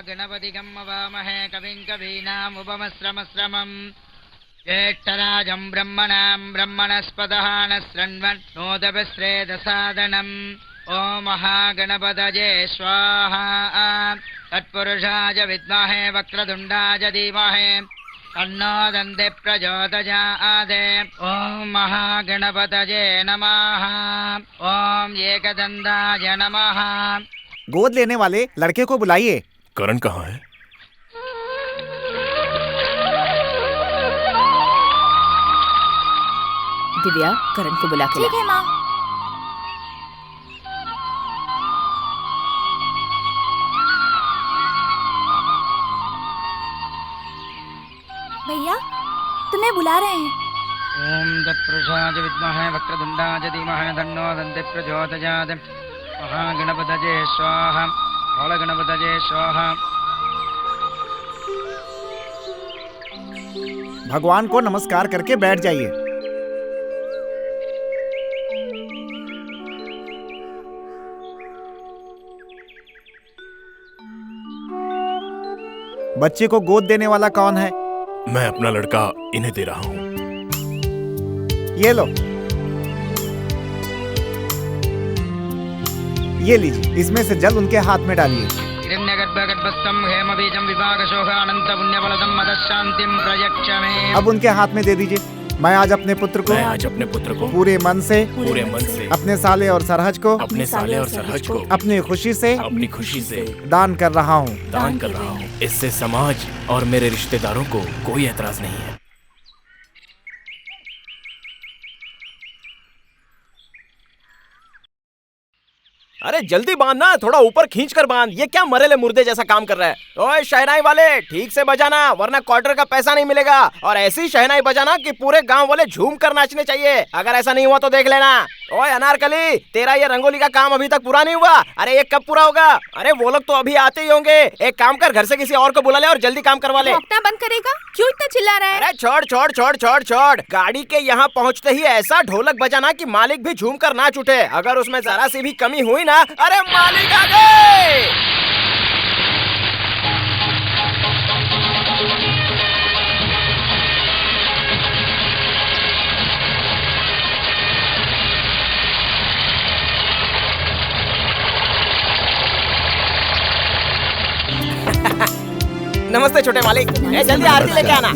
गणपतिगं हवामहे कविं कवीनामुपमस्रमस्रमम् ज्येष्ठराजं ब्रह्मणां ब्रह्मणस्पतः नः शृण्वन्नोदभिश्रेदसादनम् ॐ महागणपतये स्वाहा तत्पुरुषाय विद्महे वक्रतुण्डाय धीमहि तन्नो दन्ति प्रचोदयात् ॐ महागणपतये नमः ॐ एकदन्ताय नमः। गोद लेने वाले लड़के को बुलाइए। करण कहाँ है? दिव्या, करण को बुला के ला। ठीक है माँ। भैया तुम्हें बुला रहे हैं। ओम तत्पुरुषाय विद्महे वक्रतुण्डाय धीमहि तन्नो दन्ति प्रचोदयात् महागणपतये स्वाहा बालगणपतये स्वाहा। भगवान को नमस्कार करके बैठ जाइए। बच्चे को गोद देने वाला कौन है? मैं अपना लड़का इन्हें दे रहा हूँ। ये लो, ये लीजिए, इसमें से जल उनके हाथ में डालिए। अब उनके हाथ में दे दीजिए। मैं आज अपने पुत्र को पूरे मन से अपने साले और सरहज को अपनी खुशी से दान कर रहा हूँ। इससे समाज और मेरे रिश्तेदारों को कोई एतराज नहीं है। अरे जल्दी बांध ना, थोड़ा ऊपर खींच कर बांध। ये क्या मरेले मुर्दे जैसा काम कर रहा है? ओए शहनाई वाले, ठीक से बजाना वरना क्वार्टर का पैसा नहीं मिलेगा। और ऐसी शहनाई बजाना कि पूरे गांव वाले झूम कर नाचने चाहिए। अगर ऐसा नहीं हुआ तो देख लेना। ओए अनारकली, तेरा ये रंगोली का काम अभी तक पूरा नहीं हुआ। अरे ये कब पूरा होगा? अरे वो लोग तो अभी आते ही होंगे। एक काम कर, घर से किसी और को बुला ले और जल्दी काम करवा ले। भौंकना बंद करेगा? क्यों इतना चिल्ला रहा है? अरे छोड़ छोड़ छोड़ छोड़ छोड़। गाड़ी के यहाँ पहुँचते ही ऐसा ढोलक बजाना कि मालिक भी झूम कर नाच उठे। अगर उसमें जरा सी भी कमी हुई ना, अरे मालिक आ गए। नमस्ते छोटे मालिक, जल्दी आरती लेके आना।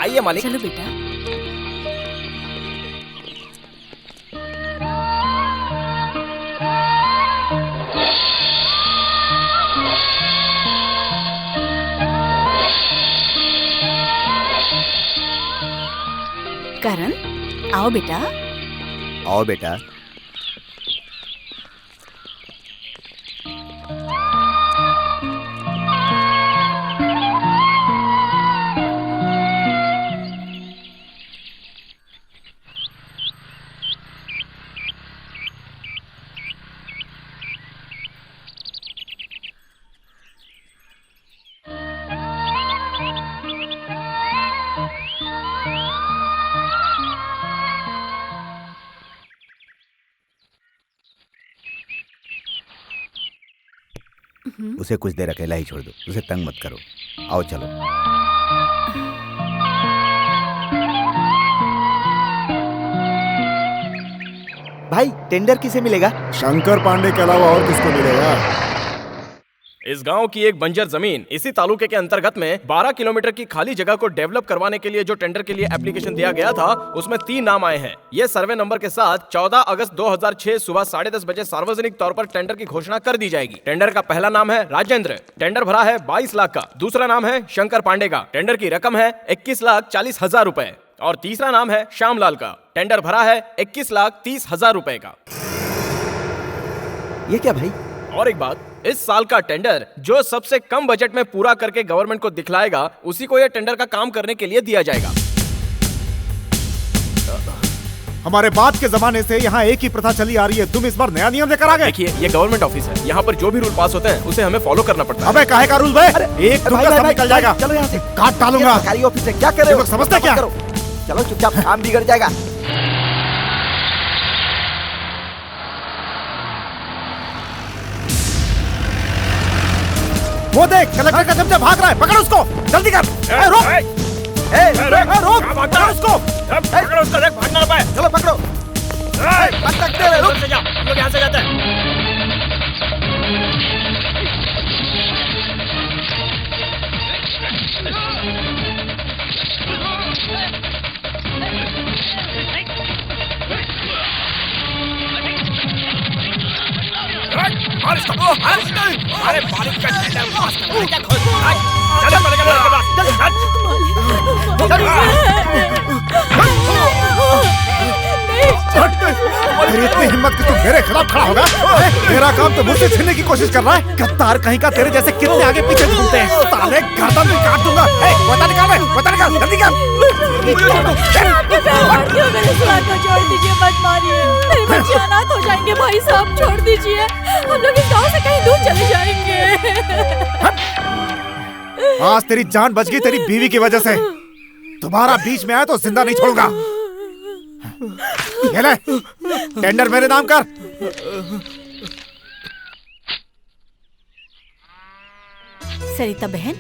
आइए मालिक। चलो बेटा। करण, आओ बेटा। आओ बेटा। उसे कुछ देर अकेला ही छोड़ दो, उसे तंग मत करो। आओ चलो। भाई टेंडर किसे मिलेगा? शंकर पांडे के अलावा और किसको मिलेगा? इस गांव की एक बंजर जमीन इसी तालुके के अंतर्गत में 12 किलोमीटर की खाली जगह को डेवलप करवाने के लिए जो टेंडर के लिए एप्लीकेशन दिया गया था, उसमें 3 नाम आए हैं। ये सर्वे नंबर के साथ 14 अगस्त 2006 सुबह 10:30 बजे सार्वजनिक तौर पर टेंडर की घोषणा कर दी जाएगी। टेंडर का पहला नाम है राजेंद्र, टेंडर भरा है 22 लाख का। दूसरा नाम है शंकर पांडे का, टेंडर की रकम है 21,40,000 रुपए। और तीसरा नाम है श्यामलाल का, टेंडर भरा है 21,30,000 रुपए का। ये क्या भाई? और एक बात, इस साल का टेंडर जो सबसे कम बजट में पूरा करके गवर्नमेंट को दिखलाएगा, उसी को यह टेंडर का काम करने के लिए दिया जाएगा। हमारे बाप के जमाने से यहाँ एक ही प्रथा चली आ रही है, तुम इस बार नया नियम लेकर आ गए। देखिए, ये गवर्नमेंट ऑफिस है, यहाँ पर जो भी रूल पास होते हैं उसे हमें फॉलो करना पड़ता है। अबे काहे का रूल भाई? एक दूसरा सब निकल जाएगा। चलो यहाँ से, काट डालूंगा। सरकारी ऑफिस है, क्या कर रहे हो? समझते क्या? चलो चुपचाप, काम बिगड़ जाएगा। वो देख, कलेक्टर का चमचा भाग रहा है, पकड़ उसको, जल्दी कर। रोक, रोक, पकड़ उसको। पकड़ो उसको, देख भागना ना पाए। चलो पकड़ो। रुक से जाओ, हम लोग यहाँ से जाते हैं। अरे बारिश का टेंडर पास करना क्या खोज? चलो पकड़ के पास। तेरी इतनी हिम्मत कि तू मेरे खिलाफ खड़ा होगा? तेरा काम तो मुझसे छीनने की कोशिश कर रहा है। गद्दार कहीं का, तेरे जैसे कितने आगे पीछे घूमते हैं। साले गर्दन भी काट दूंगा। बता निकाल, बता निकाल, जल्दी कर। छोड़ दीजिए, मत मारिए, मेरे बच्चे अनाथ हो जाएंगे। भाई साहब छोड़ दीजिए, हम लोग इस गांव से कहीं दूर चले जाएंगे। आज तेरी जान बच गई तेरी बीवी की वजह से। तुम्हारा बीच में आया तो जिंदा नहीं छोड़ूंगा। ये ले, टेंडर मेरे नाम कर। सरिता बहन,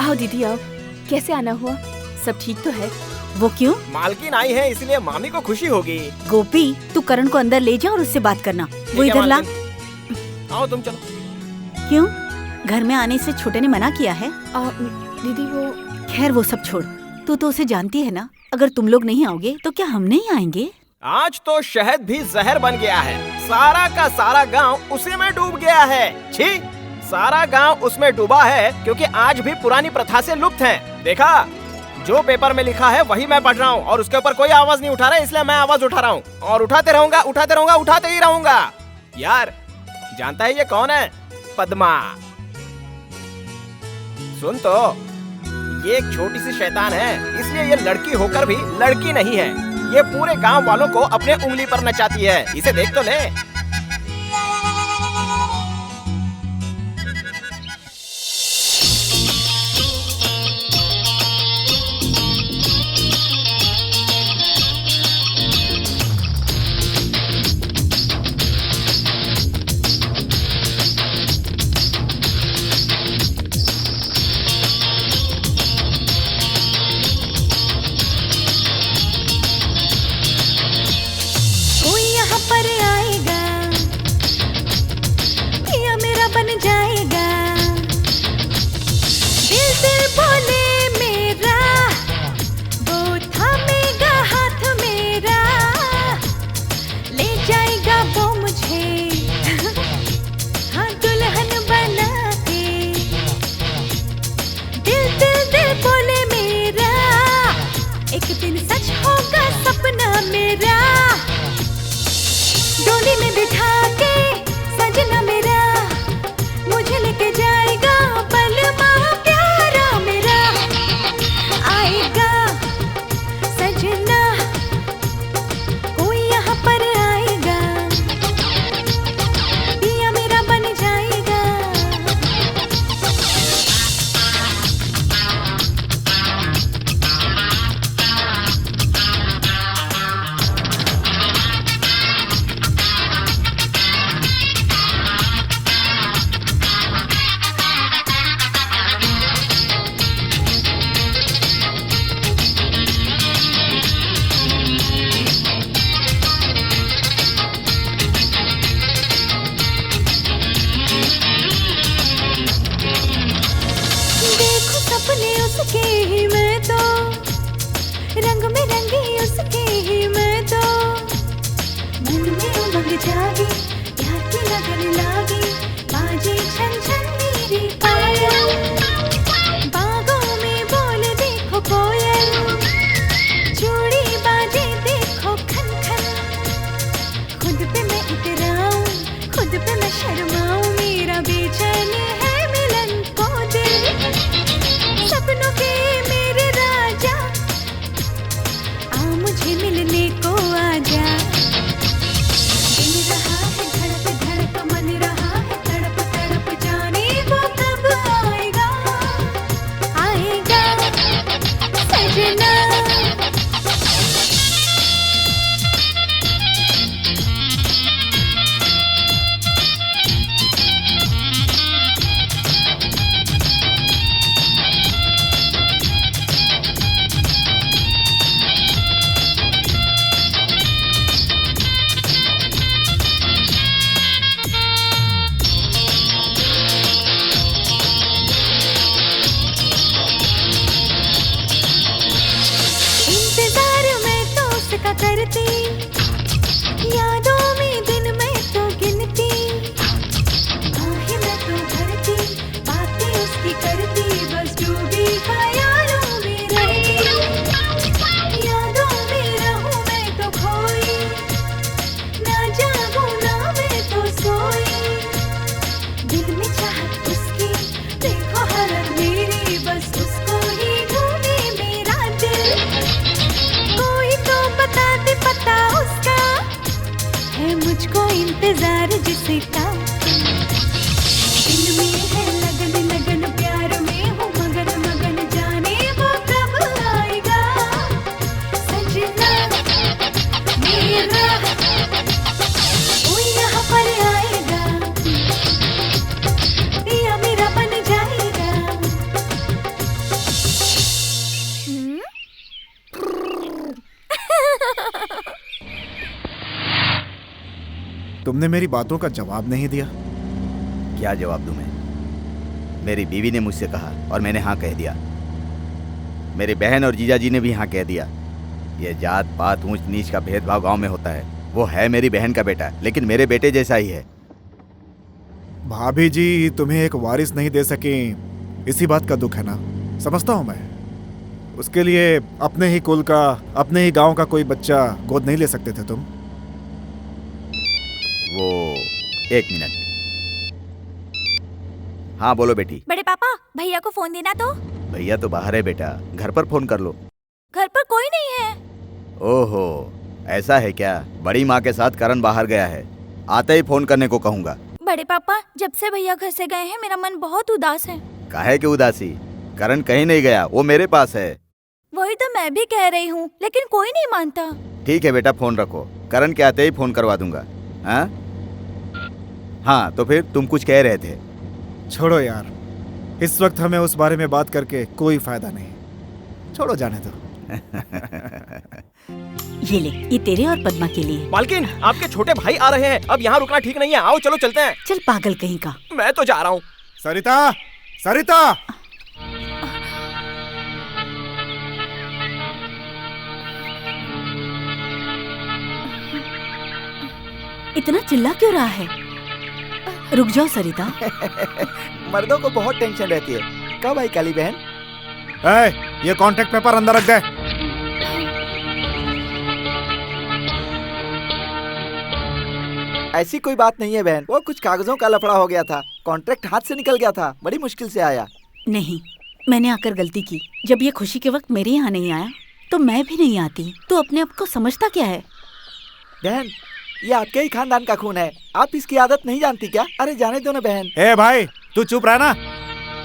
आओ दीदी आओ। कैसे आना हुआ? सब ठीक तो है? वो क्यों? मालकिन आई है, इसलिए मामी को खुशी होगी। गोपी, तू करण को अंदर ले जा और उससे बात करना। वो इधर ला। आओ तुम चलो। क्यों? घर में आने से छोटे ने मना किया है? दीदी वो, खैर वो सब छोड़, तू तो उसे जानती है ना। अगर तुम लोग नहीं आओगे तो क्या हम नहीं आएंगे? आज तो शहद भी जहर बन गया है। सारा का सारा गांव उसी में डूब गया है। छी, सारा गांव उसमें डूबा है क्योंकि आज भी पुरानी प्रथा से लुप्त हैं। देखा, जो पेपर में लिखा है वही मैं पढ़ रहा हूँ और उसके ऊपर कोई आवाज नहीं उठा रहा है, इसलिए मैं आवाज उठा रहा हूँ और उठाते रहूंगा, उठाते रहूंगा, उठाते ही रहूंगा। यार, जानता है ये कौन है? पद्मा। सुन तो, ये एक छोटी सी शैतान है, इसलिए ये लड़की होकर भी लड़की नहीं है। ये पूरे गांव वालों को अपने उंगली पर नचाती है। इसे देख तो ले। कोई यहाँ पर आएगा मुझको इंतजार जिसका, दिल में है लगन लगन, प्यार में हूँ मगन मगन, जाने वो कब आएगा सजना मेरा, वो यहाँ पर आएगा, पिया मेरा बन जाएगा। तुमने मेरी बातों का जवाब नहीं दिया। क्या जवाब दूं मैं? मेरी बीवी ने मुझसे कहा और मैंने हाँ कह दिया। मेरी बहन और जीजाजी ने भी हाँ कह दिया। ये जात पात ऊंच नीच का भेदभाव गांव में होता है। वो है मेरी बहन का बेटा, लेकिन मेरे बेटे जैसा ही है। भाभी जी तुम्हें एक वारिस नहीं दे सके, इसी बात का दुख है ना? समझता हूं मैं। उसके लिए अपने ही कुल का, अपने ही गांव का कोई बच्चा गोद नहीं ले सकते थे तुम? वो 1 मिनट। हाँ बोलो बेटी। बड़े पापा, भैया को फोन देना तो। भैया तो बाहर है बेटा, घर पर फोन कर लो। घर पर कोई नहीं है। ओहो, ऐसा है क्या? बड़ी माँ के साथ करण बाहर गया है, आते ही फोन करने को कहूँगा। बड़े पापा, जब से भैया घर से गए हैं मेरा मन बहुत उदास है। काहे की उदासी? करण कहीं नहीं गया, वो मेरे पास है। वही तो मैं भी कह रही हूँ, लेकिन कोई नहीं मानता। ठीक है बेटा, फोन रखो, करण के आते ही फोन करवा दूंगा। हाँ तो फिर तुम कुछ कह रहे थे? छोड़ो यार, इस वक्त हमें उस बारे में बात करके कोई फायदा नहीं। छोड़ो, जाने दो। ये ले, ये तेरे और पद्मा के लिए। मालकिन, आपके छोटे भाई आ रहे हैं, अब यहाँ रुकना ठीक नहीं है। आओ चलो चलते हैं। चल पागल कहीं का। मैं तो जा रहा हूँ। सरिता, सरिता! इतना चिल्ला क्यों रहा है? रुक जाओ सरिता। मर्दों को बहुत टेंशन रहती है। कब आई काली बहन? ये कॉन्ट्रैक्ट पेपर अंदर रख दे। ऐसी कोई बात नहीं है बहन, वो कुछ कागजों का लफड़ा हो गया था, कॉन्ट्रैक्ट हाथ से निकल गया था, बड़ी मुश्किल से आया। नहीं, मैंने आकर गलती की। जब ये खुशी के वक्त मेरे यहाँ नहीं आया तो मैं भी नहीं आती। तो अपने आप को समझता क्या है? बहन, ये आपके ही खानदान का खून है, आप इसकी आदत नहीं जानती क्या? अरे जाने दो ना बहन। ए भाई, तू चुप रहना।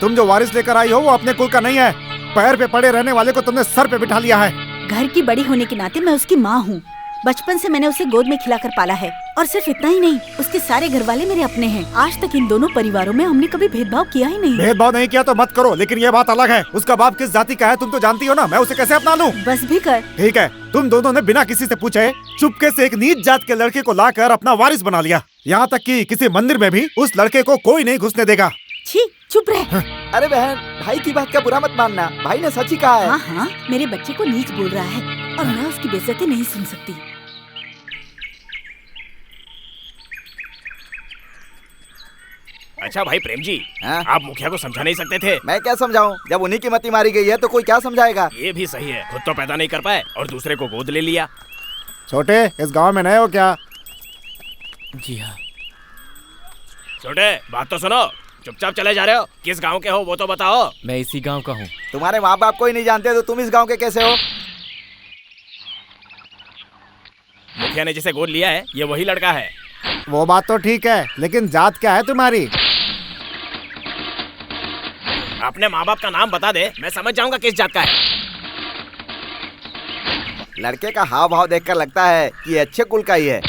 तुम जो वारिस लेकर आई हो वो अपने कुल का नहीं है। पैर पे पड़े रहने वाले को तुमने सर पे बिठा लिया है। घर की बड़ी होने के नाते मैं उसकी माँ हूँ। बचपन से मैंने उसे गोद में खिलाकर पाला है। और सिर्फ इतना ही नहीं, उसके सारे घर वाले मेरे अपने हैं। आज तक इन दोनों परिवारों में हमने कभी भेदभाव किया ही नहीं। भेदभाव नहीं किया तो मत करो, लेकिन ये बात अलग है। उसका बाप किस जाति का है तुम तो जानती हो ना, मैं उसे कैसे अपना लूं? बस भी कर। ठीक है, तुम दोनों ने बिना किसी से पूछे चुपके से एक नीच जात के लड़के को लाकर अपना वारिस बना लिया। यहाँ तक कि किसी मंदिर में भी उस लड़के को कोई नहीं घुसने देगा। छी, चुप रह। अरे बहन, भाई की बात का बुरा मत मानना, भाई ने सच ही कहा है। हाँ हाँ, मेरे बच्चे को नीच बोल रहा है और मैं उसकी बेइज्जती नहीं सुन सकती। अच्छा भाई प्रेम जी, हाँ? आप मुखिया को समझा नहीं सकते थे? मैं क्या समझाऊं, जब उन्हीं की मती मारी गई है तो कोई क्या समझाएगा? ये भी सही है, खुद तो पैदा नहीं कर पाए और दूसरे को गोद ले लिया। छोटे, इस गांव में नए हो क्या? जी हाँ। छोटे, बात तो सुनो, चुपचाप चले जा रहे हो। किस गांव के हो वो तो बताओ। मैं इसी गांव का हूँ। तुम्हारे माँ बाप को ही नहीं जानते तो तुम इस गांव के कैसे हो? मुखिया ने जिसे गोद लिया है ये वही लड़का है। वो बात तो ठीक है, लेकिन जात क्या है तुम्हारी? अपने माँ बाप का नाम बता दे, मैं समझ जाऊंगा किस जात का है। लड़के का हाव भाव देखकर लगता है कि ये अच्छे कुल का ही है।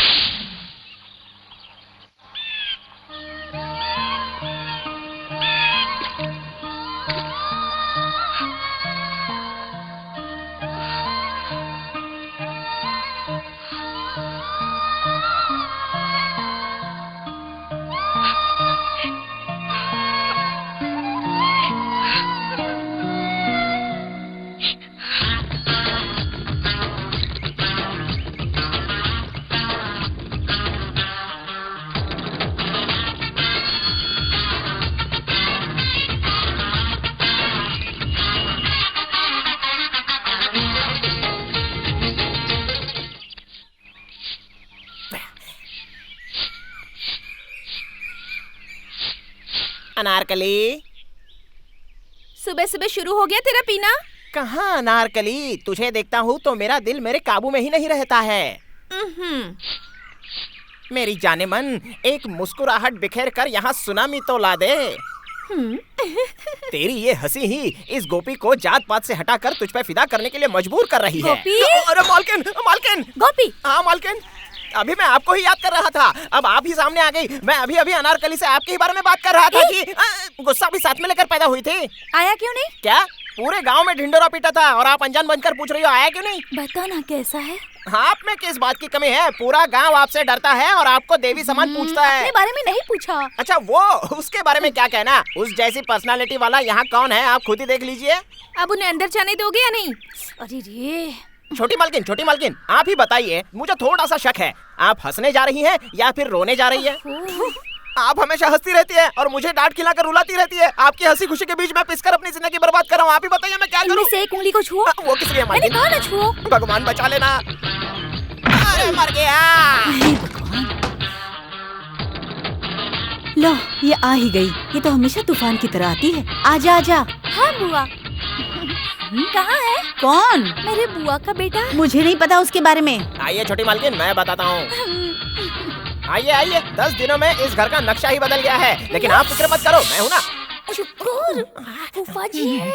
अनारकली, सुबह सुबह शुरू हो गया तेरा पीना? कहाँ अनारकली, तुझे देखता हूँ तो मेरा दिल मेरे काबू में ही नहीं रहता है। मेरी जाने मन, एक मुस्कुराहट बिखेर कर यहाँ सुनामी तो ला दे। तेरी ये हंसी ही इस गोपी को जात पात से हटाकर तुझ पे फिदा करने के लिए मजबूर कर रही है। गोपी? अरे मालकिन, मालकिन। गोपी, हाँ मालकिन, अभी मैं आपको ही याद कर रहा था। अब आप ही सामने आ गई। मैं अभी अभी अनारकली से आपके ही बारे में बात कर रहा था कि गुस्सा भी साथ में लेकर पैदा हुई थी। आया क्यों नहीं? क्या पूरे गांव में ढिंडोरा पीटा था और आप अनजान बनकर पूछ रही हो आया क्यों नहीं? बता ना कैसा है? आप में किस बात की कमी है? पूरा गांव आपसे डरता है और आपको देवी समान पूछता है। अपने बारे में नहीं पूछा। अच्छा, वो उसके बारे में क्या कहना? उस जैसी पर्सनालिटी वाला यहाँ कौन है, आप खुद ही देख लीजिए। अब उन्हें अंदर जाने दोगे या नहीं? अरे रे। छोटी मालकिन, आप ही बताइए, मुझे थोड़ा सा शक है। आप हंसने जा रही हैं या फिर रोने जा रही है? आप हमेशा हंसती रहती है और मुझे डांट खिलाकर रुलाती रहती है। आपकी हंसी खुशी के बीच मैं पिसकर अपनी जिंदगी बर्बाद कर रहा हूँ। आप ही बताइए मैं क्या करूँ? इनमें से एक उंगली को छुओ। वो किस लिए मालकिन? मैंने कहा ना छुओ। भगवान बचा लेना। अरे मर गया। लो, ये आ ही गई। ये तो हमेशा तूफान की तरह आती है। आजा आजा। हाँ बुआ। कहाँ है? कौन? मेरे बुआ का बेटा। मुझे नहीं पता उसके बारे में। आइए छोटी मालकिन, मैं बताता हूँ। आइए 10 दिनों में इस घर का नक्शा ही बदल गया है। लेकिन आप फिक्र मत करो, मैं हूँ ना। शुक्र फूफा जी है।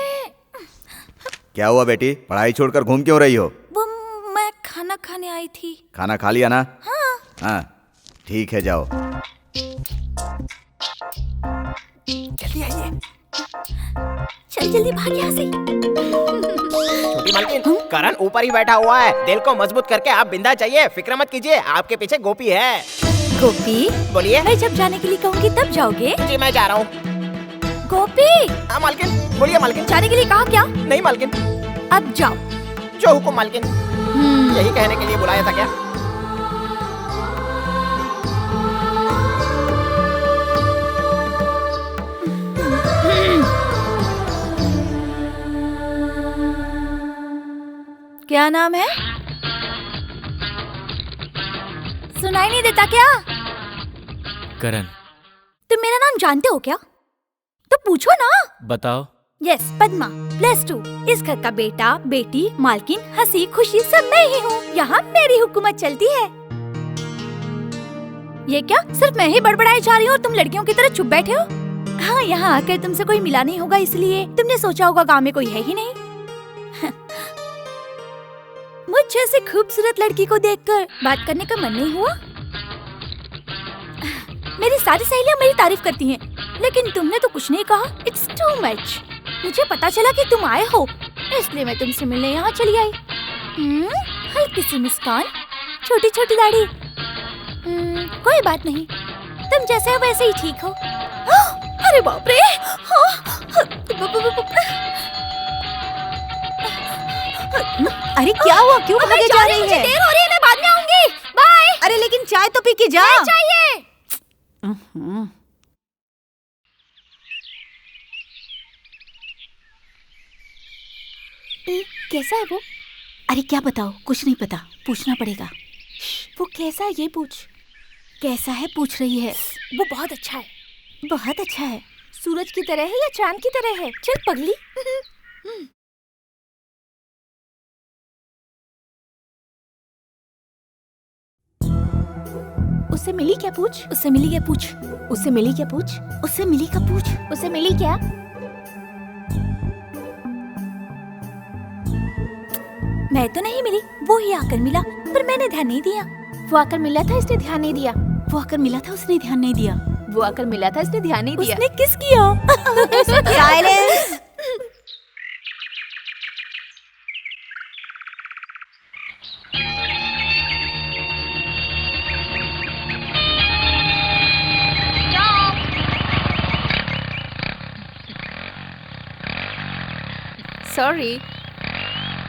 क्या हुआ बेटी, पढ़ाई छोड़कर घूम क्यों रही हो? वो मैं खाना खाने आई थी। खाना खा लिया ना? हाँ। ठीक है, जाओ। जल्दी आइए। चल जल्दी भाग यहाँ से। छोटी मालकिन, करण ऊपर ही बैठा हुआ है। दिल को मजबूत करके आप बिंदा चाहिए, फिक्र मत कीजिए। आपके पीछे गोपी है। गोपी, बोलिए। मैं जब जाने के लिए कहूँगी तब जाओगे? जी मैं जा रहा हूँ। गोपी। हाँ मालकिन, बोलिए मालकिन। जाने के लिए कहा क्या? नहीं मालकिन। अब जाओ। जो हुकुम मालकिन। यही कहने के लिए बुलाया था क्या? क्या नाम है? सुनाई नहीं देता क्या? करण। तुम मेरा नाम जानते हो क्या? तो पूछो ना। बताओ। यस, पद्मा, +2। इस घर का बेटा, बेटी, मालकिन, हंसी खुशी सब मैं ही हूँ। यहाँ मेरी हुकूमत चलती है। ये क्या, सिर्फ मैं ही बड़बड़ाई जा रही हूँ और तुम लड़कियों की तरह चुप बैठे हो? हाँ, यहाँ आकर तुमसे कोई मिला नहीं होगा, इसलिए तुमने सोचा होगा गाँव में कोई है ही नहीं। मुझ जैसी खूबसूरत लड़की को देखकर बात करने का मन नहीं हुआ? मेरी सारी सहेलियां मेरी तारीफ करती हैं, लेकिन तुमने तो कुछ नहीं कहा। It's too much. मुझे पता चला कि तुम आए हो, इसलिए मैं तुमसे मिलने यहाँ चली आई। हल्की सी मुस्कान, छोटी छोटी दाढ़ी। कोई बात नहीं, तुम जैसे हो वैसे ही ठीक हो। अरे बाप रे। अरे क्या हुआ, क्यों भागे जा रही मुझे है? देर हो रही है, मैं बाद में आऊंगी। बाय। अरे लेकिन चाय तो पी के जा। चाहिए। कैसा है वो? अरे क्या बताओ, कुछ नहीं पता, पूछना पड़ेगा। वो कैसा है ये पूछ। कैसा है पूछ रही है? वो बहुत अच्छा है। बहुत अच्छा है। सूरज की तरह है या चांद की तरह है? चल पगली। उससे मिली क्या पूछ? उससे मिली क्या पूछ? उससे मिली क्या पूछ? उससे मिली का पूछ। उससे मिली क्या? मैं तो नहीं मिली, वो ही आकर मिला, पर मैंने ध्यान नहीं दिया। वो आकर मिला था, इसने ध्यान नहीं दिया। वो आकर मिला था, उसने ध्यान नहीं दिया। वो आकर मिला था, इसने ध्यान नहीं दिया। उसने किस किया? साइलेंस। सॉरी,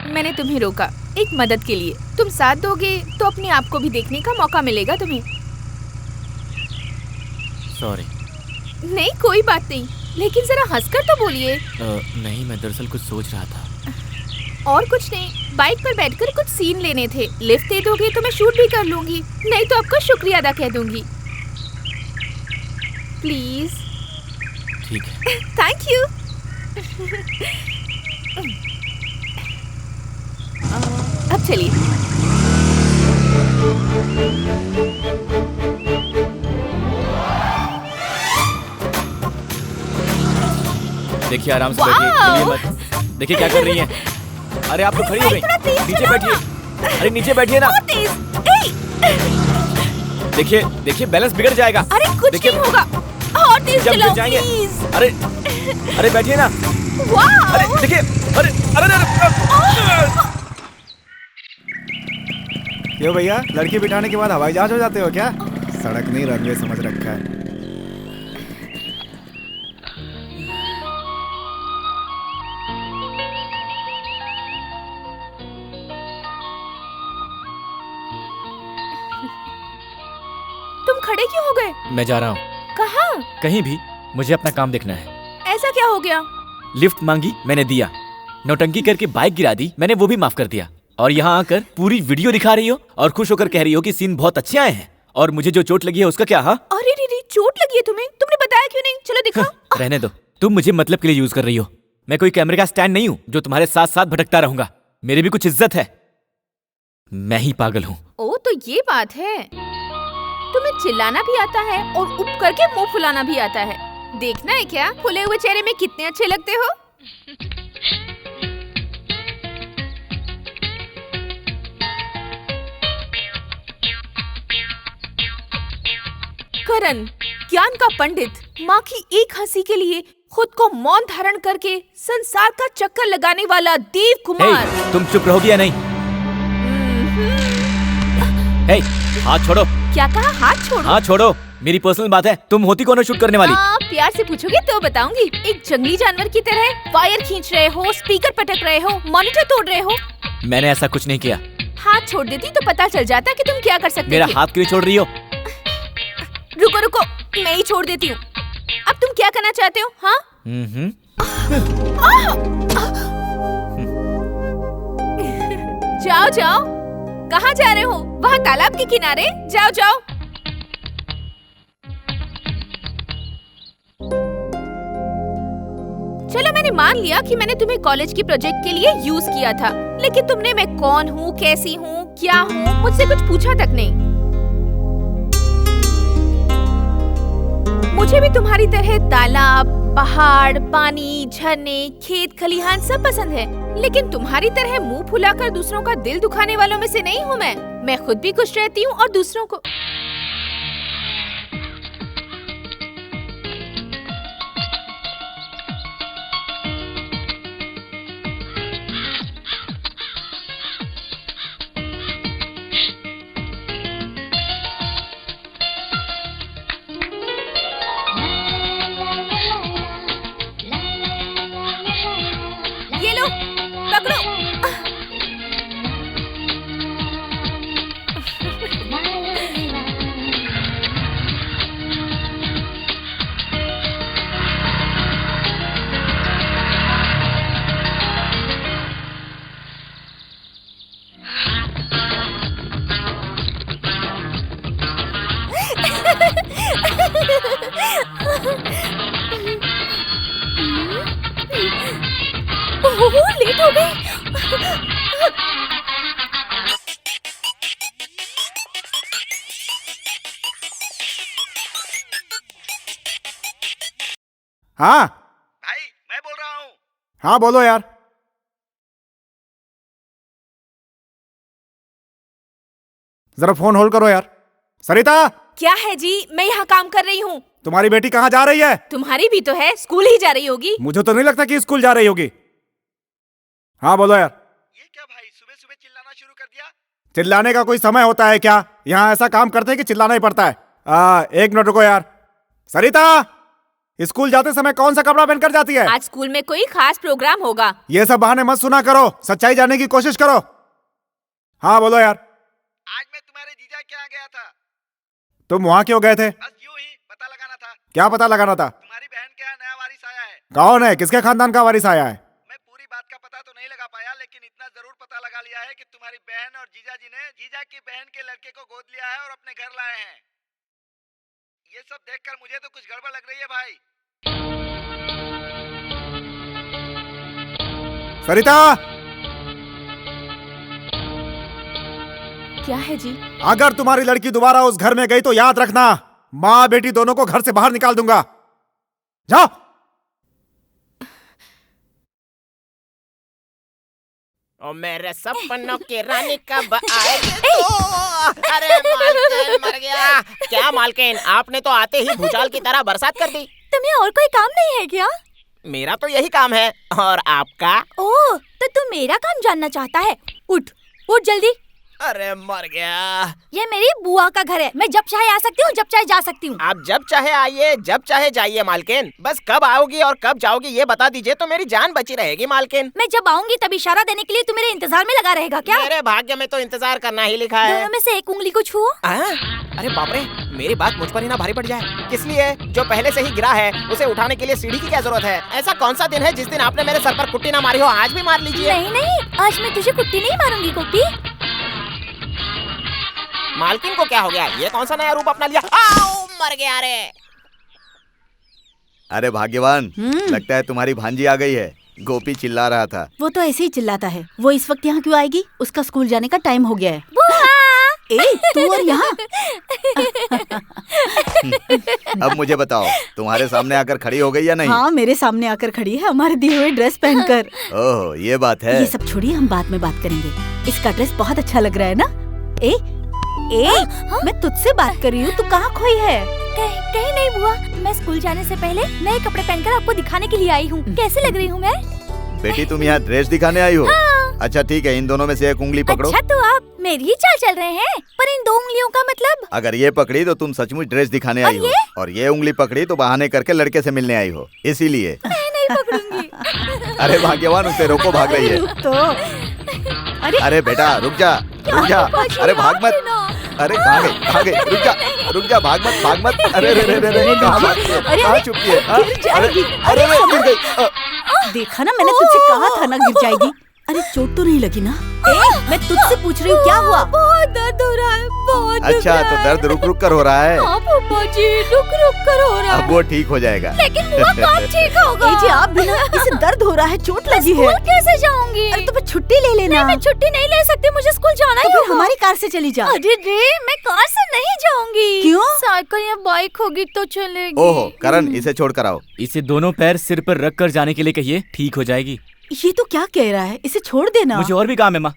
मैंने तुम्हें रोका एक मदद के लिए। तुम साथ दोगे तो अपने आप को भी देखने का मौका मिलेगा तुम्हें। सॉरी। नहीं कोई बात नहीं, लेकिन जरा हंसकर तो बोलिए। नहीं, मैं दरअसल कुछ सोच रहा था। और कुछ नहीं, बाइक पर बैठकर कुछ सीन लेने थे। लिफ्ट दे दोगे तो मैं शूट भी कर लूंगी, नहीं तो आपको शुक्रिया अदा कह दूंगी। प्लीज। ठीक है। Thank you. अब चलिए। देखिए आराम से बैठिए, हिलिए मत। देखिए क्या कर रही हैं। अरे आप तो खड़ी हो गई, नीचे बैठिए। अरे नीचे बैठिए ना। देखिए देखिए बैलेंस बिगड़ जाएगा। अरे कुछ नहीं होगा, और तेज जब चलाओ गिर जाएंगे। प्लीज। अरे बैठिए ना। वाह, अरे देखिए, अरे क्यों भैया, लड़की बिठाने के बाद हवाई जहाज हो जाते हो क्या? सड़क नहीं रनवे समझ रखा है। तुम खड़े क्यों हो गए? मैं जा रहा हूँ। कहाँ? कहीं भी, मुझे अपना काम देखना है। ऐसा क्या हो गया? लिफ्ट मांगी, मैंने दिया। नौटंकी करके बाइक गिरा दी, मैंने वो भी माफ कर दिया। और यहाँ आकर पूरी वीडियो दिखा रही हो और खुश होकर कह रही हो कि सीन बहुत अच्छे आए हैं। और मुझे जो चोट लगी है उसका क्या? हाँ, अरे रे, चोट लगी है तुम्हें? तुमने बताया क्यों नहीं? चलो दिखाओ। रहने दो, तुम मुझे मतलब के लिए यूज कर रही हो। मैं कोई कैमरे का स्टैंड नहीं हूँ जो तुम्हारे साथ साथ भटकता रहूंगा। मेरी भी कुछ इज्जत है। मैं ही पागल हूँ। ओ तो ये बात है, तुम्हें चिल्लाना भी आता है और उप करके मुंह फुलाना भी आता है। देखना है क्या फुले हुए चेहरे में कितने अच्छे लगते हो? करण, ज्ञान का पंडित, माँ की एक हंसी के लिए खुद को मौन धारण करके संसार का चक्कर लगाने वाला देव कुमार। तुम चुप रहोगी या नहीं? हाथ छोड़ो। क्या कहा? हाथ छोड़ो? हाँ छोड़ो, मेरी पर्सनल बात है। तुम होती कौन हो शूट करने वाली? प्यार से पूछोगे तो बताऊंगी। एक जंगली जानवर की तरह वायर खींच रहे हो, स्पीकर पटक रहे हो, मॉनिटर तोड़ रहे हो। मैंने ऐसा कुछ नहीं किया। हाथ छोड़ देती तो पता चल जाता कि तुम क्या कर सकते मेरा थे। हाथ क्यों छोड़ रही हो? रुको रुको, मैं ही छोड़ देती हूँ। अब तुम क्या करना चाहते हो? हाँ, जाओ जाओ। कहाँ जा रहे हो? वहाँ तालाब के किनारे जाओ जाओ। चलो मैंने मान लिया कि मैंने तुम्हें कॉलेज के प्रोजेक्ट के लिए यूज किया था, लेकिन तुमने मैं कौन हूँ, कैसी हूँ, क्या हूँ, मुझसे कुछ पूछा तक नहीं। मुझे भी तुम्हारी तरह तालाब, पहाड़, पानी, झरने, खेत खलिहान सब पसंद है, लेकिन तुम्हारी तरह मुंह फुलाकर दूसरों का दिल दुखाने वालों में से नहीं हूँ मैं खुद भी खुश रहती हूँ और दूसरों को। ये लो, पकड़ो। ओह, लेट हो गई। हाँ भाई मैं बोल रहा हूँ। हाँ बोलो यार। जरा फोन होल्ड करो यार। सरिता, क्या है जी? मैं यहाँ काम कर रही हूँ। तुम्हारी बेटी कहाँ जा रही है? तुम्हारी भी तो है, स्कूल ही जा रही होगी। मुझे तो नहीं लगता कि स्कूल जा रही होगी। हाँ बोलो यार। ये क्या भाई, सुबह सुबह चिल्लाना शुरू कर दिया? चिल्लाने का कोई समय होता है क्या? यहाँ ऐसा काम करते हैं कि चिल्लाना ही पड़ता है। एक मिनट रुको यार। सरिता, स्कूल जाते समय कौन सा कपड़ा पहनकर जाती है? आज स्कूल में कोई खास प्रोग्राम होगा। ये सब बहाने मत सुना करो, सच्चाई जानने की कोशिश करो। हाँ बोलो यार। आज मैं तुम्हारे जीजा के यहाँ गया था। तुम वहाँ क्यों गए थे? बस यूं ही पता लगाना था। क्या पता लगाना था? तुम्हारी बहन के यहाँ नया वारिस आया है। कौन है? किसके खानदान का वारिस आया है? मैं पूरी बात का पता तो नहीं लगा पाया, लेकिन इतना जरूर पता लगा लिया है कि तुम्हारी बहन और जीजा जी ने जीजा की बहन के लड़के को गोद लिया है और अपने घर लाए हैं। ये सब देखकर मुझे तो कुछ गड़बड़ लग रही है भाई। सरिता, क्या है जी? अगर तुम्हारी लड़की दोबारा उस घर में गई तो याद रखना, माँ बेटी दोनों को घर से बाहर निकाल दूंगा। जाओ। और मेरे सपनों की रानी कब आएगी तो? अरे मालकिन मर गया। क्या मालकिन, आपने तो आते ही भूचाल की तरह बरसात कर दी। तुम्हें और कोई काम नहीं है क्या? मेरा तो यही काम है, और आपका? ओह, तो तू मेरा काम जानना चाहता है? उठ उठ जल्दी। अरे मर गया। ये मेरी बुआ का घर है, मैं जब चाहे आ सकती हूँ, जब चाहे जा सकती हूँ। आप जब चाहे आइए, जब चाहे जाइए मालकिन। बस कब आओगी और कब जाओगी ये बता दीजिए तो मेरी जान बची रहेगी मालकिन। मैं जब आऊंगी तब इशारा देने के लिए तू मेरे इंतजार में लगा रहेगा क्या? मेरे भाग्य में तो इंतजार करना ही लिखा है। दोनों में से एक उंगली को छुओ। अरे बाप रे, मेरी बात मुझ पर ही ना भारी पड़ जाए। किस लिए? जो पहले से ही गिरा है उसे उठाने के लिए सीढ़ी की क्या जरूरत है? ऐसा कौन सा दिन है जिस दिन आपने मेरे सर पर कुट्टी ना मारी हो? आज भी मार लीजिए। नहीं नहीं, आज मैं तुझे कुट्टी नहीं मारूंगी गोपी। मालकिन को क्या हो गया? ये कौन सा नया रूप अपना लिया? आओ, मर गया रे। अरे भाग्यवान, लगता है तुम्हारी भांजी आ गई है। गोपी चिल्ला रहा था। वो तो ऐसे ही चिल्लाता है। वो इस वक्त यहाँ क्यों आएगी? उसका स्कूल जाने का टाइम हो गया है। ए, तू और यहाँ? अब मुझे बताओ, तुम्हारे सामने आकर खड़ी हो गई या नहीं? हाँ, मेरे सामने आकर खड़ी है, हमारे दिए हुए ड्रेस पहनकर। ओह, ये बात है। ये सब छोड़िए, हम बाद में बात करेंगे। इसका ड्रेस बहुत अच्छा लग रहा है ना? मैं तुझसे बात कर रही हूँ, तू कहाँ खोई है? कहीं नहीं बुआ, मैं स्कूल जाने से पहले नए कपड़े पहनकर आपको दिखाने के लिए आई हूँ। कैसे लग रही हूँ मैं? बेटी, तुम यहाँ ड्रेस दिखाने आई हो? हाँ। अच्छा ठीक है, इन दोनों में से एक उंगली पकड़ो। अच्छा, तो आप मेरी ही चाल चल रहे हैं, पर इन दो उंगलियों का मतलब? अगर ये पकड़ी तो तुम सचमुच ड्रेस दिखाने आई हो, और ये उंगली पकड़ी तो बहाने करके लड़के से मिलने आई हो, इसीलिए। मैं नहीं पकड़ूंगी। अरे भाग्यवान, उसे रोको, भाग रही है। तो अरे बेटा रुक जा, रुक जा। अरे भाग मत। अरे कहाँ गई? रुक जा, भाग मत। अरे कहाँ छुपी है? अरे गिर गई। देखा ना, मैंने तुझसे कहा था ना गिर जाएगी। अरे चोट तो नहीं लगी ना? मैं तुझसे पूछ रही हूँ, क्या हुआ? बहुत दर्द हो रहा है, बहुत। अच्छा, तो दर्द रुक रुक कर हो रहा है। हाँ पापा जी, रुक कर हो रहा है। अब वो ठीक हो जाएगा। लेकिन बुआ कब ठीक होगा? जी आप भी ना, इसे दर्द हो रहा है, चोट लगी है। स्कूल कैसे जाऊंगी? अरे तो छुट्टी ले लेना। मैं छुट्टी नहीं ले सकती, मुझे स्कूल जाना ही होगा। हमारी कार से चली जा। अरे रे, मैं कार से नहीं जाऊंगी। क्यों? साइकिल या बाइक होगी तो चलेगी। ओहो करण, इसे छोड़ कर आओ। इसे दोनों पैर सिर पर रख कर जाने के लिए कहिए, ठीक हो जाएगी। ये तो क्या कह रहा है? इसे छोड़ देना। मुझे और भी काम है माँ।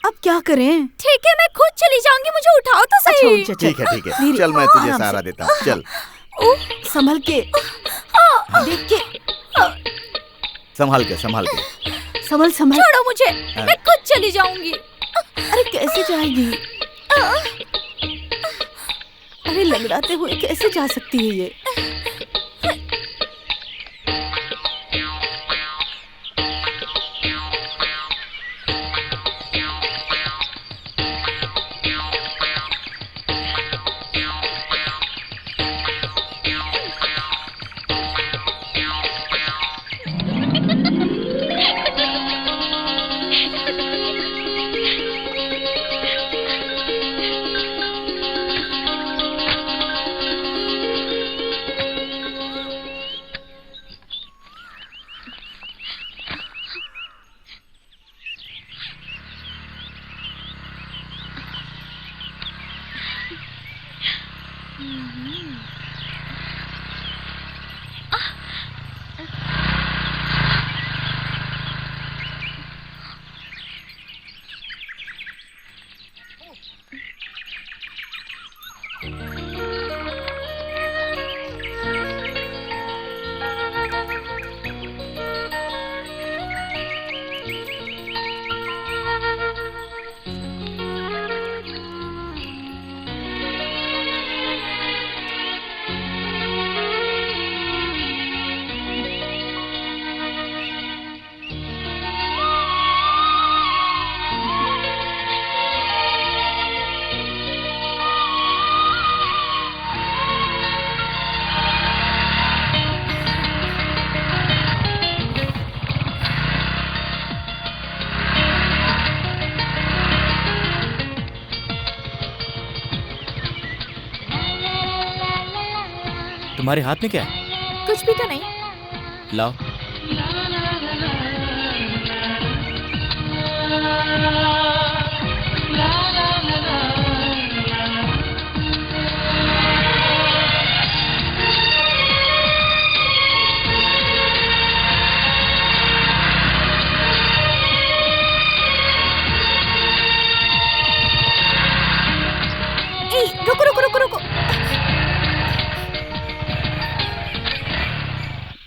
अब क्या करें? ठीक है, मैं खुद चली जाऊंगी, मुझे उठाओ तो सही। अच्छा, ठीक है, चल मैं तुझे सहारा देता हूँ। चल संभल के, देख के, संभाल के। संभल। छोड़ो मुझे, मैं खुद चली जाऊंगी। अरे कैसे जाएगी? अरे लंगड़ाते हुए कैसे जा सकती है ये? तुम्हारे हाथ में क्या है? कुछ भी तो नहीं। लाओ। नहीं, रुको रुको रुको रुको।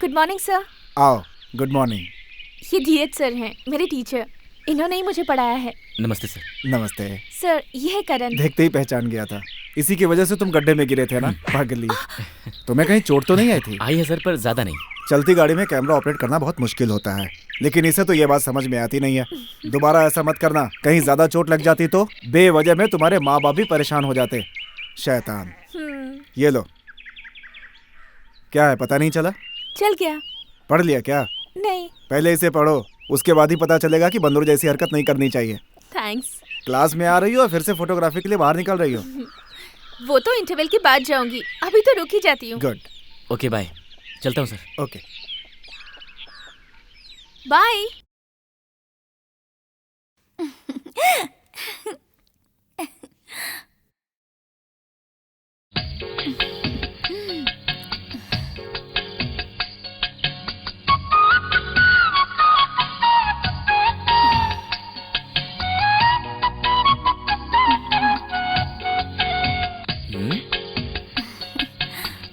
Good morning sir. आओ, गुड मॉर्निंग। ये धीरज सर हैं, मेरे टीचर। इन्होंने ही मुझे पढ़ाया है। नमस्ते सर। नमस्ते। सर ये है करण। देखते ही पहचान गया था, इसी की वजह से तुम गड्ढे में गिरे थे ना, पागली। तुम्हें कहीं चोट तो नहीं आई थी? आई है सर, पर ज्यादा नहीं। चलती गाड़ी में कैमरा ऑपरेट करना बहुत मुश्किल होता है, लेकिन इसे तो ये बात समझ में आती नहीं है। दोबारा ऐसा मत करना, कहीं ज्यादा चोट लग जाती तो बेवजह में तुम्हारे माँ बाप भी परेशान हो जाते। शैतान। ये लो। क्या है, पता नहीं चला? चल गया। पढ़ लिया क्या? नहीं। पहले इसे पढ़ो, उसके बाद ही पता चलेगा कि बंदर जैसी हरकत नहीं करनी चाहिए। थैंक्स। क्लास में आ रही हो और फिर से फोटोग्राफी के लिए बाहर निकल रही हो। वो तो इंटरवल के बाद जाऊंगी, अभी तो रुक ही जाती हूँ। गुड। ओके बाय, चलता हूँ सर। Okay bye.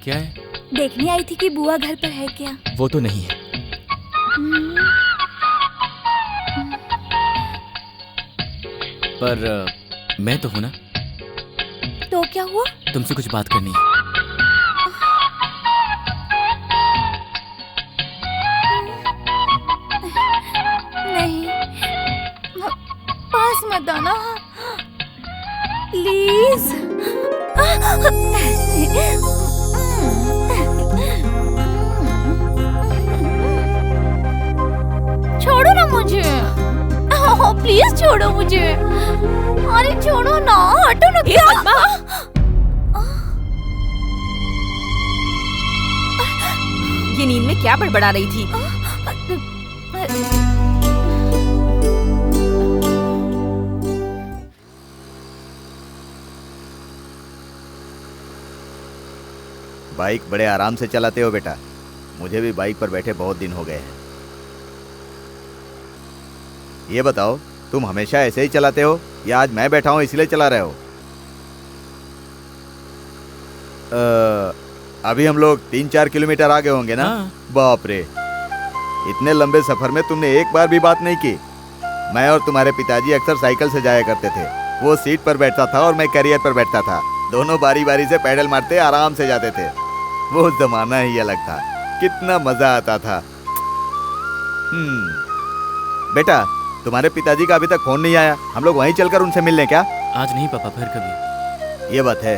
क्या है? देखने आई थी कि बुआ घर पर है क्या? वो तो नहीं है। पर मैं तो हूं ना। तो क्या हुआ? तुमसे कुछ बात करनी है। नहीं, पास मत आना प्लीज। छोड़ो ना मुझे, प्लीज छोड़ो मुझे। अरे छोड़ो ना, हटो ना। क्या? ये नींद में क्या बड़बड़ा रही थी? बाइक बड़े आराम से चलाते हो बेटा। मुझे भी बाइक पर बैठे बहुत दिन हो गए हैं। ये बताओ, तुम हमेशा ऐसे ही चलाते हो या आज मैं बैठा हूं इसलिए चला रहे हो? अभी हम लोग 3-4 किलोमीटर आगे होंगे ना? बाप रे, इतने लंबे सफर में तुमने एक बार भी बात नहीं की। मैं और तुम्हारे पिताजी अक्सर साइकिल से जाया करते थे। वो सीट पर बैठता था और मैं कैरियर पर बैठता था। दोनों बारी बारी से पैडल मारते आराम से जाते थे। वो जमाना ही अलग था, कितना मजा आता था। बेटा, तुम्हारे पिताजी का अभी तक फोन नहीं आया। हम लोग वहीं चलकर उनसे मिल लें क्या? आज नहीं पापा, फिर कभी। ये बात है।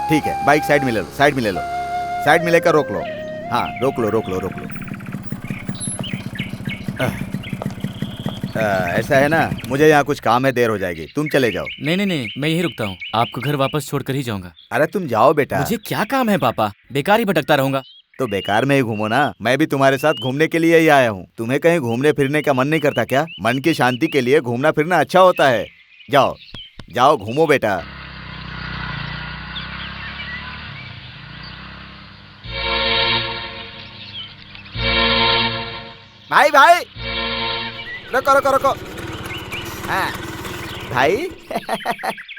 ठीक है, बाइक साइड में ले लो, साइड में ले लो। साइड में लेकर रोक लो। हाँ, रोक लो रोक लो रोक लो। ऐसा है ना, मुझे यहाँ कुछ काम है, देर हो जाएगी। तुम चले जाओ। नहीं नहीं नहीं, मैं यही रुकता हूँ। आपको घर वापस छोड़कर ही जाऊंगा। अरे तुम जाओ बेटा। मुझे क्या काम है पापा, बेकार ही भटकता रहूंगा। तो बेकार में ही घूमो ना। मैं भी तुम्हारे साथ घूमने के लिए ही आया हूँ। तुम्हें कहीं घूमने फिरने का मन नहीं करता क्या? मन की शांति के लिए घूमना फिरना अच्छा होता है। जाओ जाओ, घूमो बेटा। भाई भाई, रुको रुको रुको। हाँ भाई,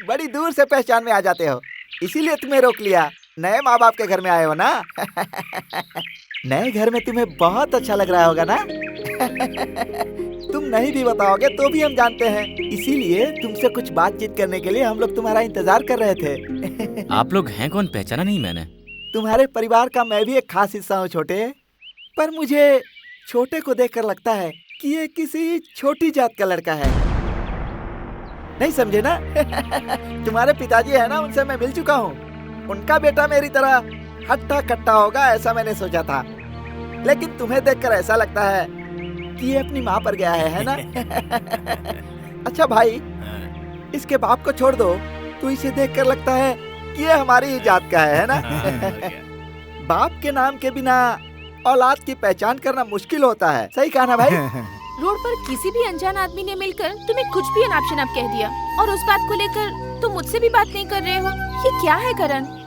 बड़ी दूर से पहचान में आ जाते हो, इसीलिए तुम्हें रोक लिया। नए माँ बाप के घर में आए हो ना? नए घर में तुम्हें बहुत अच्छा लग रहा होगा ना? तुम नहीं भी बताओगे तो भी हम जानते हैं, इसीलिए तुमसे कुछ बातचीत करने के लिए हम लोग तुम्हारा इंतजार कर रहे थे। आप लोग हैं कौन, पहचाना नहीं मैंने। तुम्हारे परिवार का मैं भी एक खास हिस्सा हूँ छोटे, पर मुझे छोटे को देखकर लगता है कि ये किसी छोटी जात का लड़का है। नहीं समझे ना? तुम्हारे पिताजी है ना, उनसे मैं मिल चुका हूँ। उनका बेटा मेरी तरह हट्टा कट्टा होगा ऐसा मैंने सोचा था, लेकिन तुम्हें देखकर ऐसा लगता है कि ये अपनी माँ पर गया है ना? अच्छा भाई, इसके बाप को छोड़ दो, तो इसे देखकर लगता है कि ये हमारी ही जात का है ना? बाप के नाम के बिना औलाद की पहचान करना मुश्किल होता है। सही कहा ना भाई? रोड पर किसी भी अनजान आदमी ने मिलकर तुम्हें कुछ भी अनाप शनाप कह दिया, और उस बात को लेकर तुम मुझसे भी बात नहीं कर रहे हो। ये क्या है करण?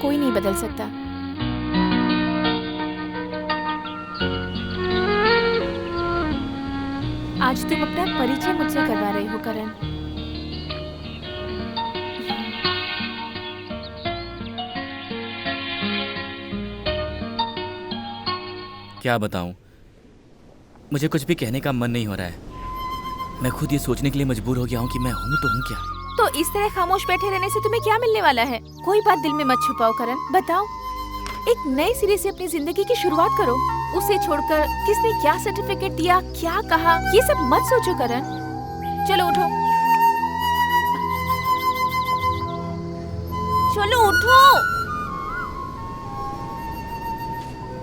कोई नहीं बदल सकता। आज तुम अपना परिचय मुझसे करवा रहे हो करण। क्या बताऊं, मुझे कुछ भी कहने का मन नहीं हो रहा है। मैं खुद ये सोचने के लिए मजबूर हो गया हूँ कि मैं हूँ तो हूँ क्या। तो इस तरह खामोश बैठे रहने से तुम्हें क्या मिलने वाला है? कोई बात दिल में मत छुपाओ करण, बताओ। एक नए सिरे से अपनी जिंदगी की शुरुआत करो। उसे छोड़कर किसने क्या सर्टिफिकेट दिया, क्या कहा, ये सब मत सोचो करण। चलो उठो, चलो उठो,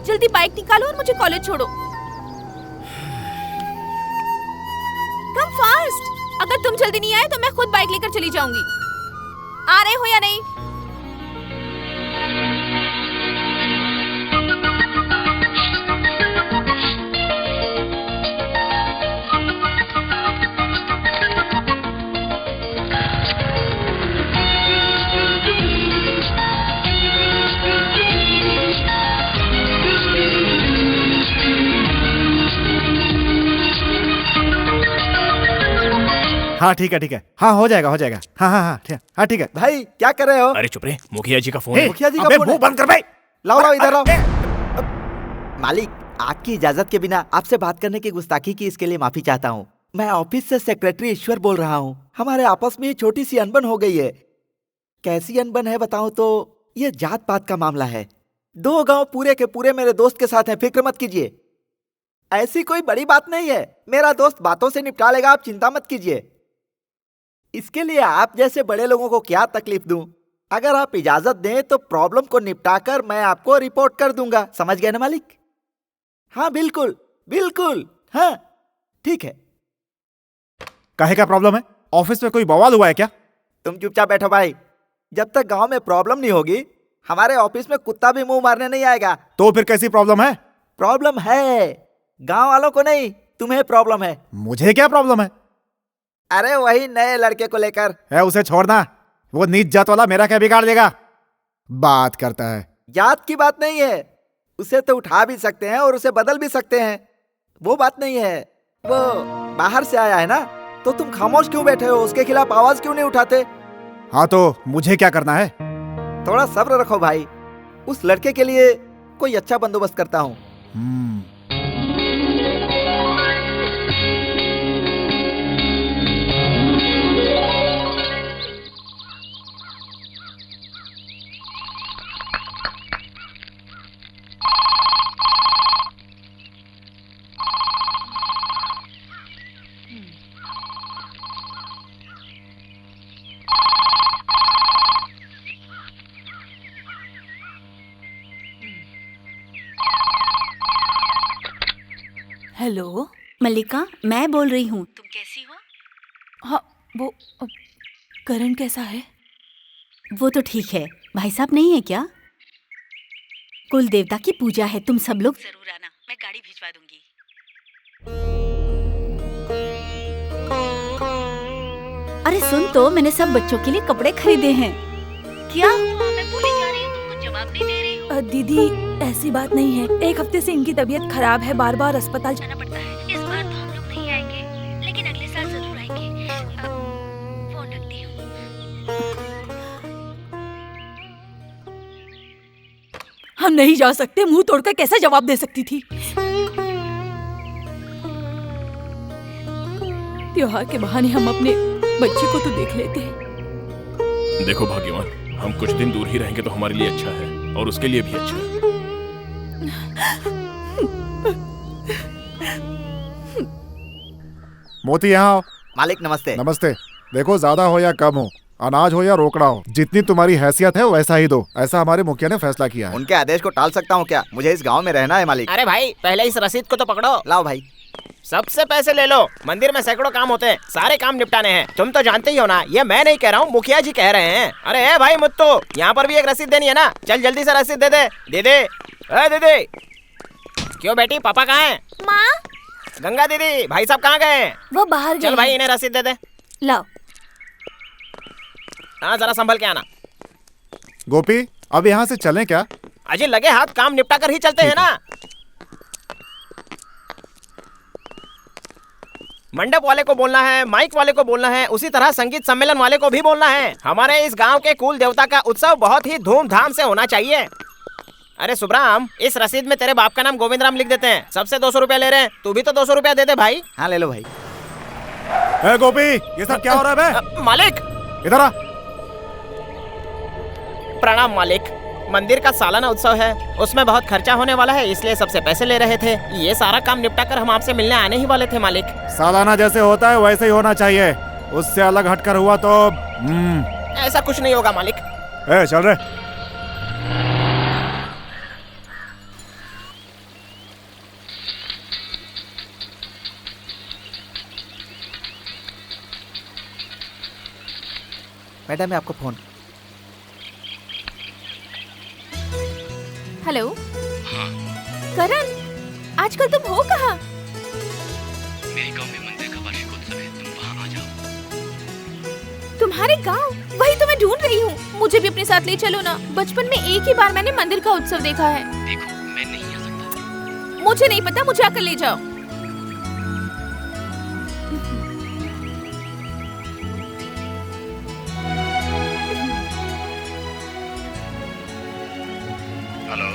जल्दी बाइक निकालो और मुझे कॉलेज छोड़ो। Come fast. अगर तुम जल्दी नहीं आए तो मैं खुद बाइक लेकर चली जाऊंगी। आ रहे हो या नहीं? हाँ ठीक है ठीक है, हाँ हो जाएगा हो जाएगा, हाँ हाँ हाँ ठीक, हाँ ठीक है। भाई क्या कर रहे हो? अरे चुप रे, मुखिया जी का फोन हे, है। मुखिया जी का अबे फोन मुंह है। बंद कर भाई। लाओ लाओ इधर लाओ। मालिक, आपकी इजाजत के बिना आपसे बात करने की गुस्ताखी की, इसके लिए माफी चाहता हूँ। मैं ऑफिस से सेक्रेटरी ईश्वर बोल रहा हूँ। हमारे आपस में छोटी सी अनबन हो गई है। कैसी अनबन है बताऊं तो ये जात पात का मामला है। 2 गांव पूरे के पूरे मेरे दोस्त के साथ हैं, फिक्र मत कीजिए। ऐसी कोई बड़ी बात नहीं है, मेरा दोस्त बातों से निपटा लेगा, आप चिंता मत कीजिए। इसके लिए आप जैसे बड़े लोगों को क्या तकलीफ दूं? अगर आप इजाजत दें तो प्रॉब्लम को निपटाकर मैं आपको रिपोर्ट कर दूंगा। समझ गए ना मालिक? हाँ बिल्कुल बिल्कुल, हाँ ठीक है। काहे का प्रॉब्लम है? ऑफिस में कोई बवाल हुआ है क्या? तुम चुपचाप बैठो भाई। जब तक गांव में प्रॉब्लम नहीं होगी, हमारे ऑफिस में कुत्ता भी मुंह मारने नहीं आएगा। तो फिर कैसी प्रॉब्लम है? प्रॉब्लम है, गांव वालों को नहीं, तुम्हें प्रॉब्लम है। मुझे क्या प्रॉब्लम है? अरे वही नए लड़के को लेकर। है उसे छोड़ना, वो नीच जात वाला मेरा क्या बिगाड़ देगा? बात करता है। जात की बात नहीं है, उसे तो उठा भी सकते हैं और उसे बदल भी सकते हैं, वो बात नहीं है। वो बाहर से आया है ना, तो तुम खामोश क्यों बैठे हो? उसके खिलाफ आवाज क्यों नहीं उठाते? हाँ तो मुझे क्या करना है? थोड़ा सब्र रखो भाई, उस लड़के के लिए कोई अच्छा बंदोबस्त करता हूँ। हेलो मल्लिका, मैं बोल रही हूँ। तुम कैसी हो? हाँ, वो करण कैसा है? वो तो ठीक है। भाई साहब नहीं है क्या? कुल देवता की पूजा है, तुम सब लोग जरूर आना, मैं गाड़ी भिजवा दूंगी। अरे सुन तो, मैंने सब बच्चों के लिए कपड़े खरीदे हैं। क्या? मैं बोली जा रही हूँ, तुम कुछ जवाब नहीं दे रही हो। दीदी ऐसी बात नहीं है, 1 हफ्ते से इनकी तबीयत खराब है, बार बार अस्पताल जाना पड़ता है। इस बार तो हम लोग नहीं आएंगे, लेकिन अगले साल जरूर आएंगे। फोन रखती हूँ। हम नहीं जा सकते, मुंह तोड़कर कैसे जवाब दे सकती थी? त्योहार के बहाने हम अपने बच्चे को तो देख लेते हैं। देखो भाग्यवान, हम कुछ दिन दूर ही रहेंगे तो हमारे लिए अच्छा है और उसके लिए भी अच्छा है। मोती यहाँ आओ। मालिक नमस्ते। नमस्ते। देखो, ज्यादा हो या कम हो, अनाज हो या रोकड़ा हो, जितनी तुम्हारी हैसियत है वैसा ही दो, ऐसा हमारे मुखिया ने फैसला किया है। उनके आदेश को टाल सकता हूँ क्या? मुझे इस गांव में रहना है मालिक। अरे भाई, पहले इस रसीद को तो पकड़ो। लाओ भाई। सबसे पैसे ले लो। मंदिर में सैकड़ों काम होते हैं, सारे काम निपटाने हैं। तुम तो जानते ही हो ना, ये मैं नहीं कह रहा हूँ, मुखिया जी कह रहे हैं। अरे ए भाई मुत्तू, यहाँ पर भी एक रसीद देनी है ना, चल जल्दी से रसीद दे दे। दीदी, दीदी। क्यों बेटी, पापा कहाँ हैं? माँ। गंगा दीदी, भाई साहब कहाँ गए? वो बाहर गए। चल भाई, इन्हें रसीद दे दे। लाओ। हाँ, जरा संभल के आना। गोपी, अब यहाँ से चलें क्या? अजय लगे हाथ काम निपटा कर ही चलते हैं ना। मंडप वाले को बोलना है, माइक वाले को बोलना है, उसी तरह संगीत सम्मेलन वाले को भी बोलना है। हमारे इस गांव के कुल देवता का उत्सव बहुत ही धूमधाम से होना चाहिए। अरे सुब्राम, इस रसीद में तेरे बाप का नाम गोविंद राम लिख देते हैं। सबसे 200 रुपया ले रहे हैं, तू भी तो 200 रुपया दे दे भाई। हाँ ले लो भाई। गोपी, ये सब क्या हो रहा है बे? मालिक इधर आ। प्रणाम मालिक। मंदिर का सालाना उत्सव है, उसमें बहुत खर्चा होने वाला है, इसलिए सबसे पैसे ले रहे थे। ये सारा काम निपटा कर हम आपसे मिलने आने ही वाले थे मालिक। सालाना जैसे होता है वैसे ही होना चाहिए, उससे अलग हटकर हुआ तो ऐसा कुछ नहीं होगा मालिक। चल रहे। मैडम आपको फोन। हेलो। करण, आजकल तुम हो कहाँ? मेरे गांव में मंदिर का वार्षिकोत्सव है, तुम वहाँ आ जाओ। तुम्हारे गांव? वही तो मैं ढूंढ रही हूँ। मुझे भी अपने साथ ले चलो ना। बचपन में एक ही बार मैंने मंदिर का उत्सव देखा है। देखो, मैं नहीं आ सकता। मुझे नहीं पता, मुझे आकर ले जाओ। हेलो।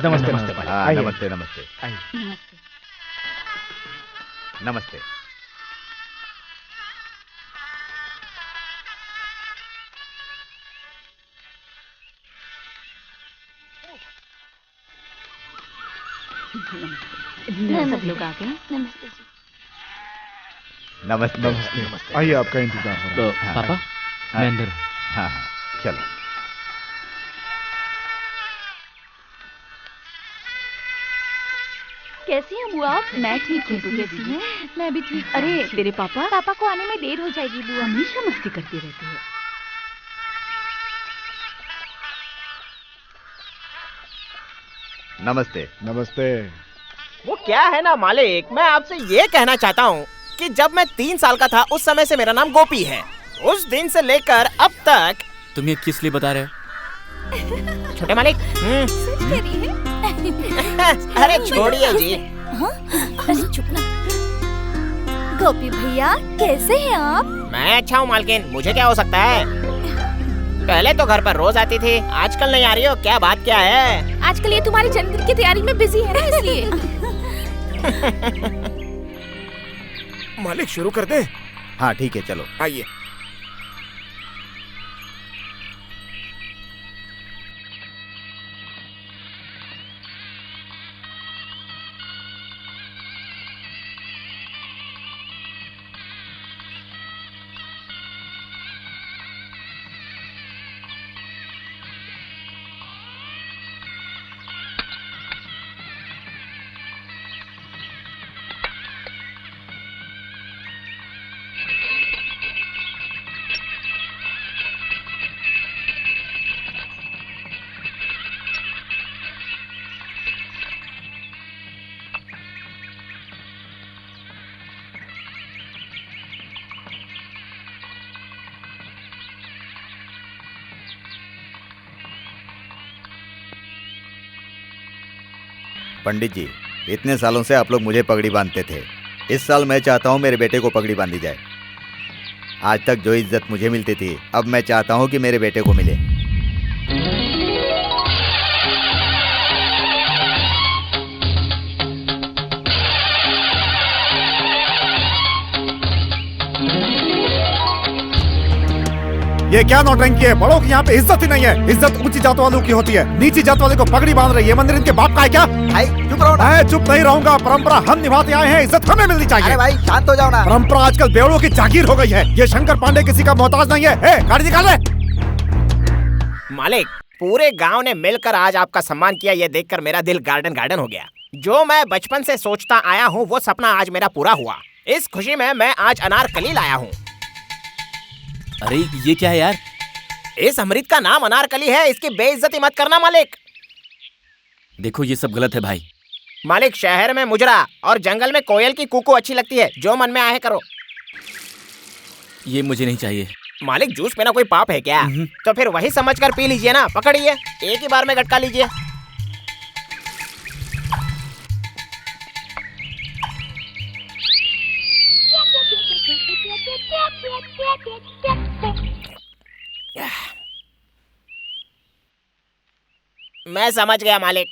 नमस्ते नमस्ते। हाँ नमस्ते नमस्ते नमस्ते। सब लोग आ गए। नमस्ते जी। नमस्ते नमस्ते। आइए, आपका इंतजार हो रहा है। हाँ, पापा, हाँ, मैं अंदर। हाँ हाँ चलो। कैसी हैं बुआ आप? मैं ठीक हूँ, तू कैसी है? मैं भी ठीक। अरे तेरे पापा पापा को आने में देर हो जाएगी बुआ। हमेशा मस्ती करती रहती है। नमस्ते नमस्ते। वो क्या है ना मालिक, मैं आपसे ये कहना चाहता हूँ कि जब मैं 3 साल का था उस समय से मेरा नाम गोपी है। उस दिन से लेकर अब तक। तुम ये किस लिए बता रहे हो? छोटे मालिक। अरे छोड़िए जी। अरे चुप ना। गोपी भैया, कैसे हैं आप? मैं अच्छा हूँ मालकिन, मुझे क्या हो सकता है। पहले तो घर पर रोज आती थी, आजकल नहीं आ रही हो, क्या बात क्या है? आजकल ये तुम्हारी जन्मदिन की तैयारी में बिजी है ना, इसलिए। मालिक शुरू कर दे। हाँ ठीक है चलो आइए। पंडित जी, इतने सालों से आप लोग मुझे पगड़ी बांधते थे। इस साल मैं चाहता हूँ मेरे बेटे को पगड़ी बांधी जाए। आज तक जो इज्जत मुझे मिलती थी, अब मैं चाहता हूँ कि मेरे बेटे को मिले। ये क्या नौटंकी है? बड़ों की यहाँ पे इज्जत ही नहीं है। इज्जत ऊंची जात वालों की होती है, नीची जात वाले को पगड़ी बांध रही है। मंदिर इनके बाप का है क्या? भाई चुप रहो ना। मैं चुप नहीं रहूंगा। परंपरा हम निभाते आए हैं, इज्जत हमें मिलनी चाहिए। अरे भाई शांत हो जाओ ना। परंपरा आजकल बेवड़ों की जागीर हो गई है। ये शंकर पांडे किसी का मोहताज नहीं है। गाड़ी निकाल ले। मालिक, पूरे गांव ने मिलकर आज आपका सम्मान किया, ये देखकर मेरा दिल गार्डन गार्डन हो गया। जो मैं बचपन से सोचता आया हूँ वो सपना आज मेरा पूरा हुआ। इस खुशी में मैं आज अनारकली लाया हूँ। अरे ये क्या है यार? इस अमृत का नाम अनारकली है, इसकी बेइज्जती मत करना मालिक। देखो ये सब गलत है भाई। मालिक, शहर में मुजरा और जंगल में कोयल की कुकू अच्छी लगती है, जो मन में आए करो। ये मुझे नहीं चाहिए। मालिक, जूस पीना कोई पाप है क्या? तो फिर वही समझकर पी लीजिए ना। पकड़िए, एक ही बार में गटका लीजिए। मैं समझ गया मालिक।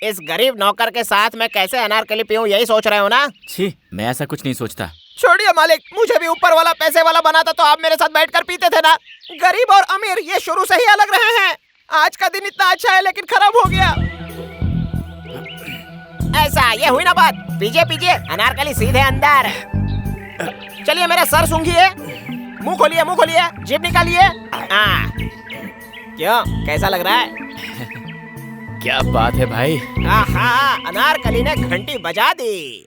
इस गरीब नौकर के साथ मैं कैसे अनारकली पीऊं, यही सोच रहे हो ना? छी, मैं ऐसा कुछ नहीं सोचता। छोड़िए मालिक, मुझे भी ऊपर वाला पैसे वाला बनाता तो आप मेरे साथ बैठकर पीते थे ना। गरीब और अमीर ये शुरू से ही अलग रहे हैं। आज का दिन इतना अच्छा है लेकिन खराब हो गया। ऐसा ये हुई ना बात। पीजिए पीजिए, अनारकली सीधे अंदर। चलिए मेरा सर सूंघिए। मुंह खोलिए, मुंह खोलिए, जीभ निकालिए। क्यों, कैसा लग रहा है? क्या बात है भाई। आहा, अनारकली ने घंटी बजा दी।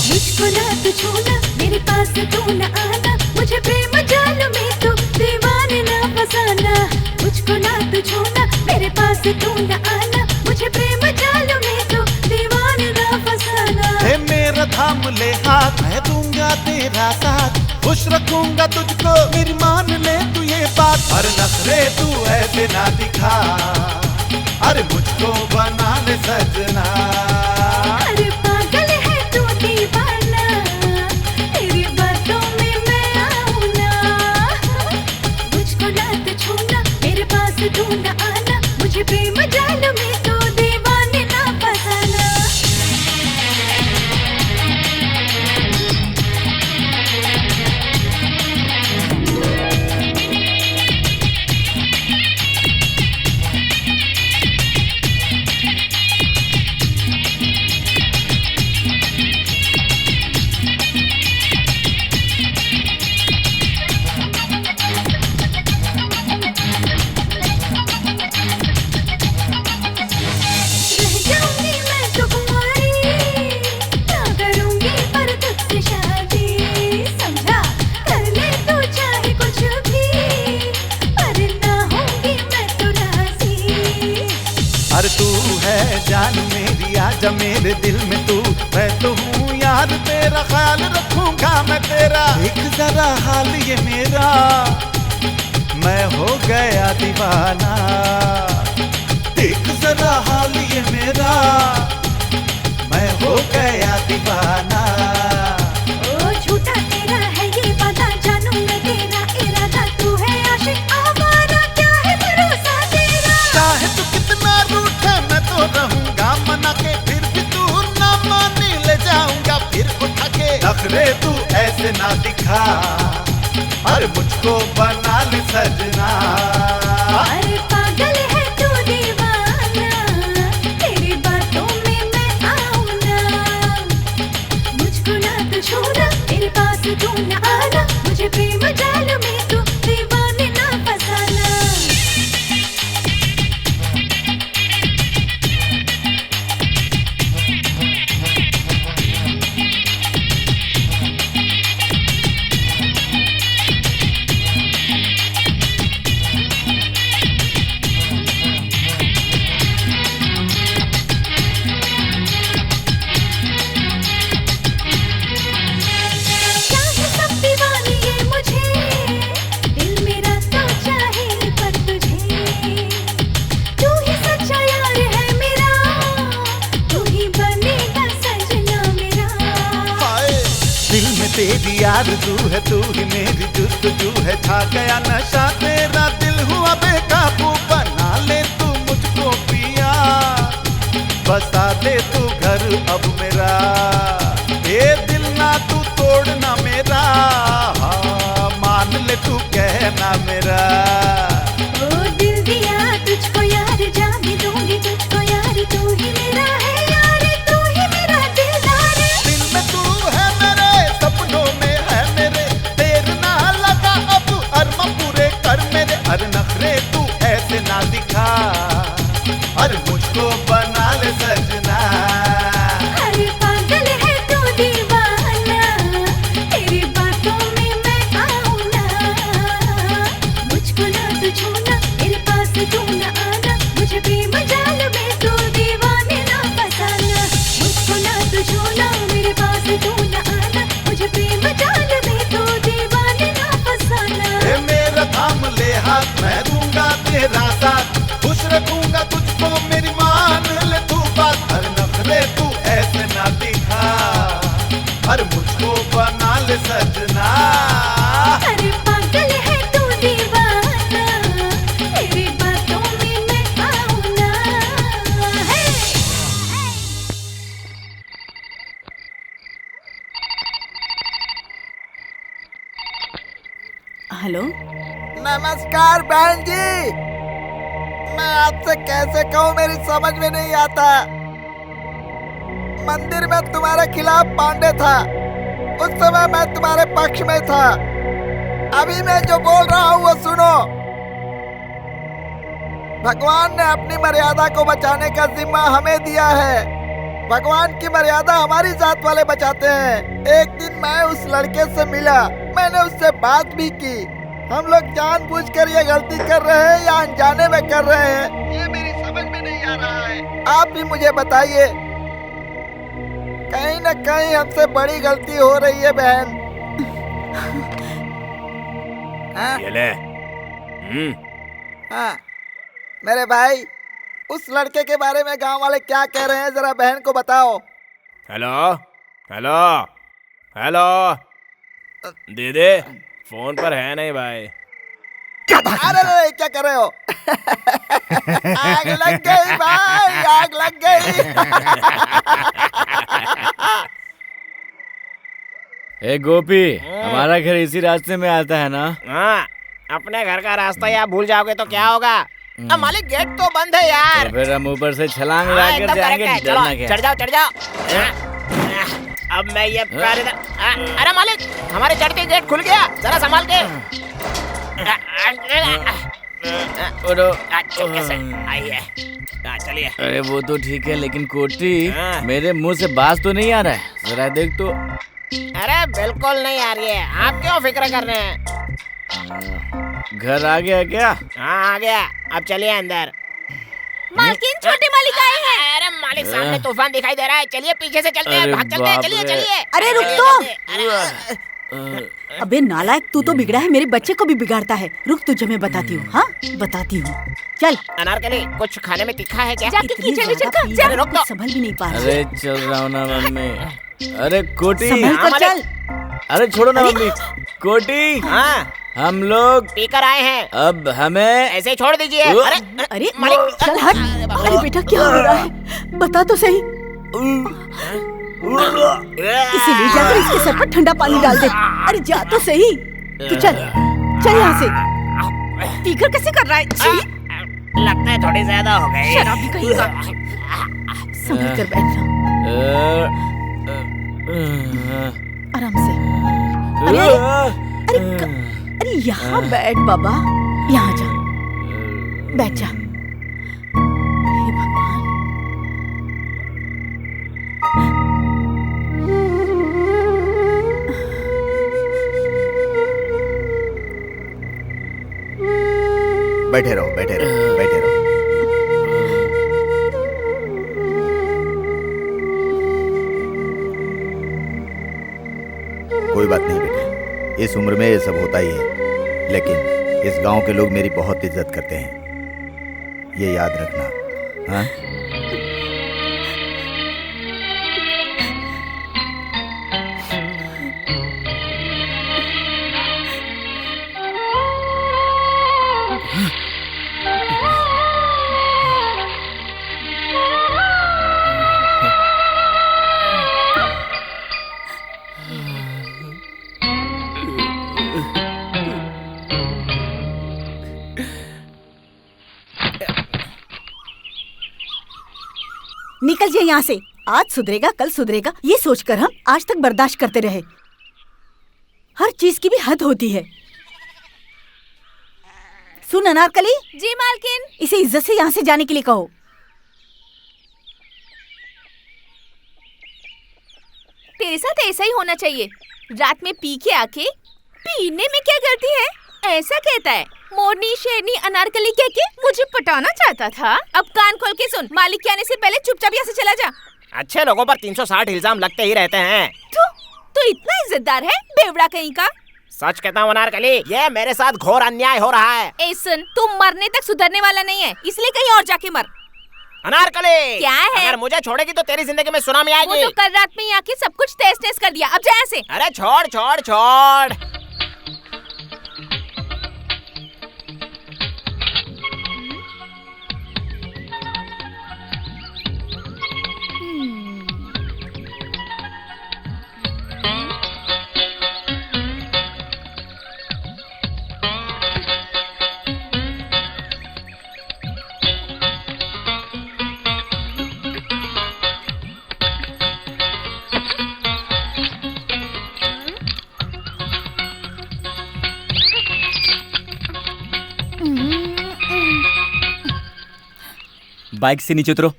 मुझको ना तू छूना, मेरे पास तू न आना, मुझे प्रेम जाल में तू दीवाने ना फसाना। मुझको ना तू छूना, मेरे पास तू न आना, मुझे प्रेम जाल में तू दीवाने ना फसाना। हे मेरा थाम ले हाथ, मैं दूंगा तेरा साथ, खुश रखूंगा तुझको, मेरी मान ले तू ये बात। हर नखरे तू ऐसे ना दिखा, अरे मुझको बना ले सजना। अरे पागल है तू दीवाना, तेरी बातों में मैं आऊं ना। मुझको ना तू छूना, मेरे पास तू न आना, मुझे प्रेम जाल में तू दीवाने ना फसाना। अरे तू है जान मेरी, आजा मेरे दिल में तू, मैं तो हूँ यार तेरा, ख्याल रखूंगा मैं तेरा। एक जरा हाल ये मेरा, मैं हो गया दीवाना। एक जरा हाल ये मेरा, मैं हो गया दीवाना। ओ झूठा तेरा है ये वादा, जानू मैं तेरा इरादा, तू है आशिक आवारा, क्या है भरोसा तेरा। चाहे तू कितना रूठे मैं तो रहूंगा मना के, फिर भी तू ना माने ले जाऊंगा फिर उठा के। नखरे तू ऐसे ना दिखा, अरे मुझको बना ले सजना। अरे पागल है तू दीवाना, तेरी बातों में मैं आऊं ना। मुझको ना तू छूना, मेरे पास तू न आना, मुझे प्रेम जाल में तू दीवाने ना फसाना। आरज़ू है, तू ही मेरी जुस्तजू है। छा गया नशा तेरा, दिल हुआ बेकाबू, बना ले तू मुझको पिया, बसा दे तू घर अब मेरा, ये दिल ना तू तोड़ना मेरा, हाँ मान ले तू कहना मेरा। ओ दिल दिया तुझको यार, जान भी दूंगी तुझको यार, तू ही मेरा है यार, तू ही मेरा दिलदार। दिल में तू है मेरे, सपनों में है मेरे, देर ना लगा अब अरमा पूरे कर मेरे। अरे नखरे तू ऐसे ना दिखा, अरे मुझको बना ले सजना। अरे पागल है तू दीवाना, तेरी बातों में मैं आऊं ना, मुझको ना तू छूना, मेरे पास तू ना आना, मुझे भी मजाल में तू दीवाने ना फसाना। मुझको ना तू छूना, मेरे पास तू ना आना, मुझे भी मजाल में तू दीवाने ना फसाना। ए मेरा थाम ले हाथ, मैं दूंगा तेरा साथ, खुश रखूंगा तुझको मेरी, मान ले तू बात। अरे नखरे तू ऐसे ना दिखा, अरे मुझको बना ले सजना। अरे पागल है तू दीवाना, तेरी बातों में मैं आऊं ना। हेलो, नमस्कार बहन जी। मैं आपसे कैसे कहूँ, मेरी समझ में नहीं आता। मंदिर में तुम्हारे खिलाफ पांडे था, उस समय मैं तुम्हारे पक्ष में था। अभी मैं जो बोल रहा हूँ वो सुनो। भगवान ने अपनी मर्यादा को बचाने का जिम्मा हमें दिया है। भगवान की मर्यादा हमारी जात वाले बचाते हैं। एक दिन मैं उस लड़के से मिला, मैंने उससे बात भी की। हम लोग जानबूझकर ये गलती कर रहे हैं या अनजाने में कर रहे हैं, ये मेरी समझ में नहीं आ रहा है। आप भी मुझे बताइए। कहीं न कहीं हमसे बड़ी गलती हो रही है बहन। हाँ? ये ले। हाँ, मेरे भाई, उस लड़के के बारे में गांव वाले क्या कह रहे हैं, जरा बहन को बताओ। हेलो हेलो हेलो, दीदी फोन पर है नहीं भाई। अरे क्या कर रहे हो? आग लग गई भाई, आग लग गई। ए गोपी, हमारा घर इसी रास्ते में आता है ना? हाँ, अपने घर का रास्ता यहाँ भूल जाओगे तो क्या होगा? अब मालिक गेट तो बंद है यार। तो फिर हम ऊपर से छलांग लगाकर जाएंगे, डरना क्या? चढ़ जाओ चढ़ जाओ। अब मैं ये पैर इधर। अरे मालिक, हमारे चढ़ते गेट खुल गया, जरा संभाल के। आइए, चलिए। अरे वो तो ठीक है, लेकिन कोटी मेरे मुंह से बात तो नहीं आ रहा है, जरा देख तो। अरे बिल्कुल नहीं आ रही है, आप क्यों फिक्र कर रहे हैं? घर आ गया क्या? हाँ आ गया, अब चलिए अंदर। मालकिन, छोटे मालिक आए हैं। अरे मालिक, सामने तूफान दिखाई दे रहा है, चलिए पीछे से चलते हैं, भाग चलते हैं, चलिए चलिए। अरे रुक तो। अबे नालायक, तू तो बिगड़ा है, मेरे बच्चे को भी बिगाड़ता है। रुक, तुझे मैं बताती हूँ। हाँ बताती हूँ, चल। अनारकली, कुछ खाने में तीखा है क्या? जाके किचन में चल, अरे रुक तो। संभल भी नहीं पा रहा। अरे चल रहा हूँ ना मम्मी। अरे कोटी, संभल कर चल। अरे छोड़ो ना मम्मी। कोटी, हाँ हम लोग पीकर आए हैं, अब हमें ऐसे ही छोड़ दीजिए। अरे अरे मालिक, चल हट। अरे बेटा, क्या हो रहा है, बता तो सही। इसीलिए जाकर इसके सर पर ठंडा पानी डाल दे। अरे जा तो सही, तू चल चल यहाँ से। पीकर कैसे कर रहा है? लगता है थोड़ी ज्यादा हो गई। शराबी कहीं का। संभल कर बैठना, आराम से। अरे अरे अरे यहाँ बैठ बाबा, यहाँ जा, बैठ जा। हे भगवान। बैठे रहो बैठे रहो बैठे रहो। कोई बात नहीं बेटे, इस उम्र में ये सब होता ही है, लेकिन इस गांव के लोग मेरी बहुत इज्जत करते हैं, ये याद रखना। हाँ? निकल जाए यहाँ से। आज सुधरेगा कल सुधरेगा, ये सोचकर हम आज तक बर्दाश्त करते रहे। हर चीज की भी हद होती है। सुन अनारकली। जी मालकिन। इसे इज्जत से यहाँ से जाने के लिए कहो। तेरे साथ ऐसा ही होना चाहिए। रात में पी के आके पीने में क्या करती है ऐसा कहता है। मोरनी शेरनी अनारकली कह के मुझे पटाना चाहता था। अब कान खोल के सुन, मालिक के आने से पहले चुपचाप यहाँ से चला जा। अच्छे लोगों पर 360 इल्जाम लगते ही रहते हैं। तो इतना इज्जतदार है बेवड़ा कहीं का। सच कहता हूँ अनारकली, ये मेरे साथ घोर अन्याय हो रहा है। ए सुन, तू मरने तक सुधरने वाला नहीं है, इसलिए कहीं और जाके मर। अनारकली क्या है? अगर मुझे छोड़ेगी तो तेरी जिंदगी में सुनामी आएगी। वो तो कल रात में आके सब कुछ तहस नहस कर दिया। अब जा यहाँ से। अरे छोड़ छोड़ छोड़। बाइक से नीचे उतरो।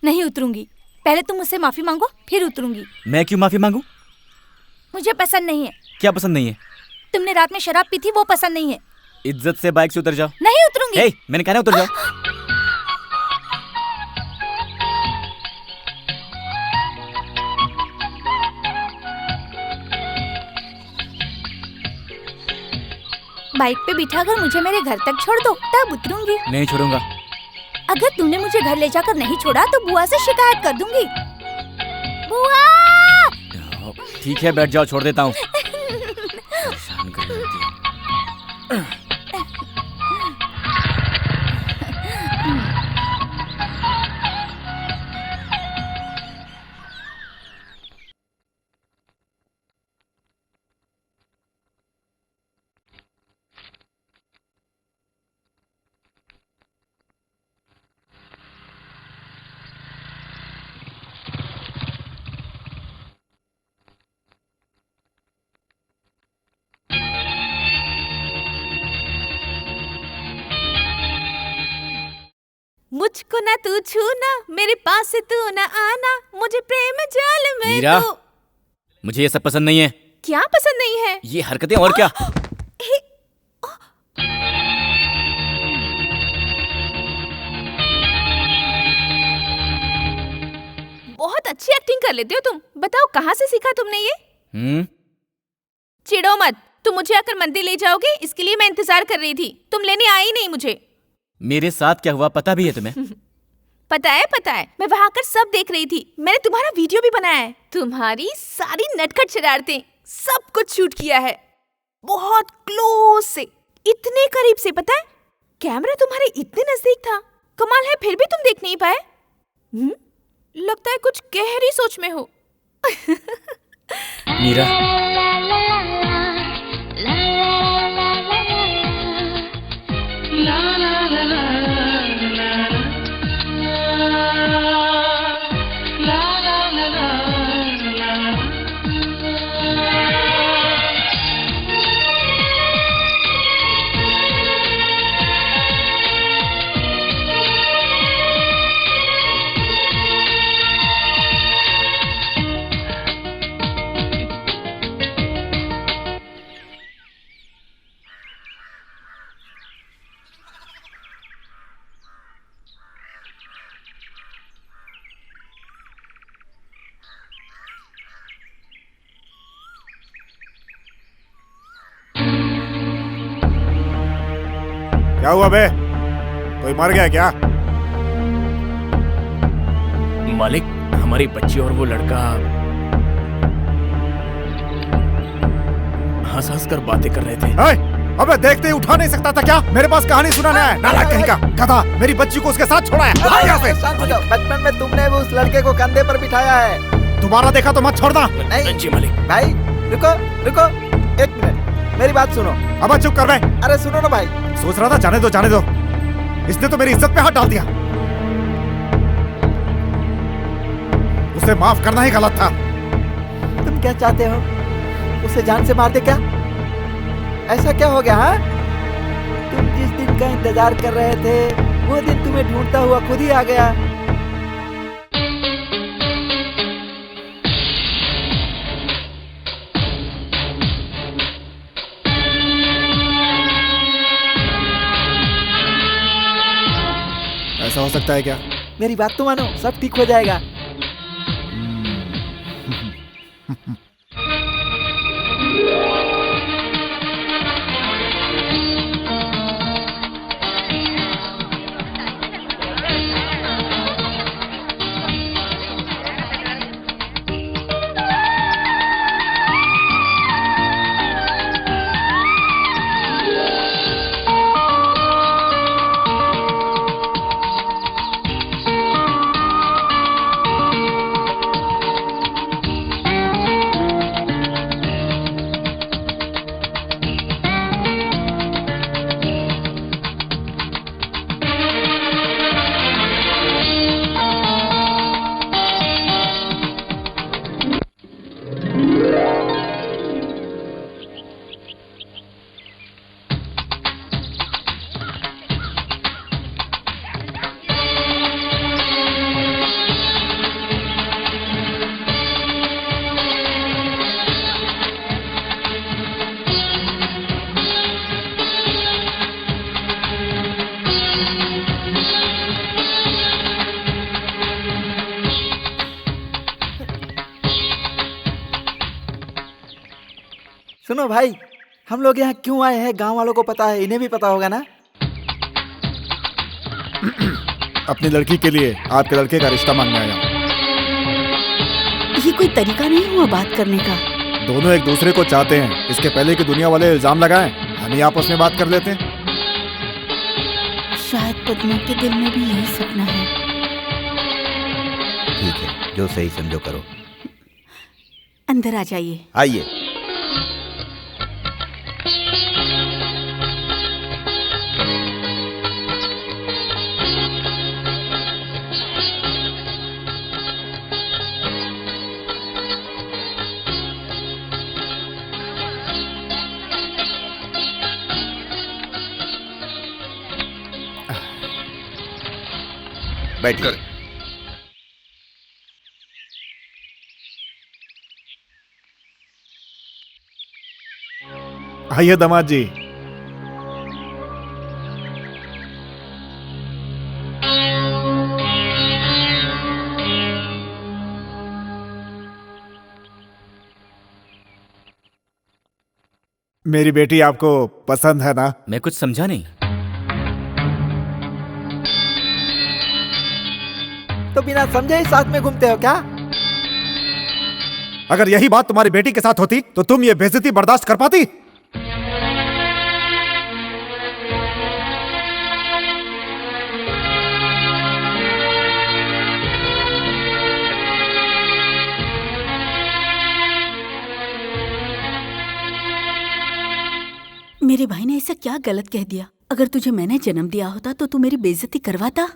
नहीं उतरूंगी। पहले तुम मुझसे माफी मांगो फिर उतरूंगी। मैं क्यों माफी मांगू? मुझे पसंद नहीं है। क्या पसंद नहीं है? तुमने रात में शराब पी थी, वो पसंद नहीं है। इज्जत से बाइक से उतर जाओ। नहीं उतरूंगी। हे, मैंने कहा ना उतर जाओ। बाइक पे बिठाकर मुझे मेरे घर तक छोड़ दो, तब उतरूंगी। नहीं छोड़ूंगा। अगर तुमने मुझे घर ले जाकर नहीं छोड़ा तो बुआ से शिकायत कर दूंगी। बुआ! ठीक है बैठ जाओ, छोड़ देता हूँ। परेशान कर देती है। मुझको ना तू छूना, मेरे पास तू ना आना, मुझे प्रेम जाल में मीरा, तू। मुझे ये सब पसंद नहीं है। क्या पसंद नहीं है? ये हरकतें और क्या। बहुत अच्छी एक्टिंग कर लेते हो तुम। बताओ कहाँ से सीखा तुमने ये? चिढ़ो मत, तुम मुझे आकर मंदिर ले जाओगे इसके लिए मैं इंतजार कर रही थी। तुम लेने आई नहीं मुझे। मेरे साथ क्या हुआ पता भी है तुम्हें? पता है, मैं वहाँ आकर सब देख रही थी। मैंने तुम्हारा वीडियो भी बनाया है। तुम्हारी सारी नटखट शरारतें सब कुछ शूट किया है, बहुत क्लोज से, इतने करीब से। पता है कैमरा तुम्हारे इतने नजदीक था। कमाल है फिर भी तुम देख नहीं पाए। लगता है कुछ गहरी सोच में हो। मीरा, क्या हुआ बे? कोई मर गया क्या? मालिक, हमारी बच्ची और वो लड़का हंस कर बातें कर रहे थे। अबे देखते ही उठा नहीं सकता था क्या? मेरे पास कहानी सुनाना है? नालायक कहीं का गधा, मेरी बच्ची को उसके साथ छोड़ा है। यहाँ से। बचपन में तुमने भी उस लड़के को कंधे पर बिठाया है। दोबारा देखा तो मत छोड़ना। नहीं जी मालिक। भाई रुको रुको, एक मिनट मेरी बात सुनो। अब चुप कर बे। अरे सुनो ना भाई। सोच रहा था जाने दो, इसने तो मेरी इज्जत पे हाथ डाल दिया। उसे माफ करना ही गलत था। तुम क्या चाहते हो? उसे जान से मार दे क्या? ऐसा क्या हो गया? हाँ, तुम जिस दिन का इंतजार कर रहे थे वो दिन तुम्हें ढूंढता हुआ खुद ही आ गया। ऐसा हो सकता है क्या? मेरी बात तो मानो, सब ठीक हो जाएगा। सुनो भाई, हम लोग यहाँ क्यों आए हैं गांव वालों को पता है, इन्हें भी पता होगा ना? अपनी लड़की के लिए आपके लड़के का रिश्ता मांगने आया। ये कोई तरीका नहीं हुआ बात करने का। दोनों एक दूसरे को चाहते हैं, इसके पहले कि दुनिया वाले इल्जाम लगाएं, हम ही आपस में बात कर लेते हैं। शायद पद्मा के दिल में भी यही सपना है। ठीक है, जो सही समझो करो। अंदर आ जाइए। आइए। बैठिए। आइए दामाद जी। मेरी बेटी आपको पसंद है ना? मैं कुछ समझा नहीं। तो बिना समझे ही साथ में घूमते हो क्या? अगर यही बात तुम्हारी बेटी के साथ होती तो तुम ये बेइज्जती बर्दाश्त कर पाती? मेरे भाई ने ऐसा क्या गलत कह दिया? अगर तुझे मैंने जन्म दिया होता तो तू मेरी बेइज्जती करवाता?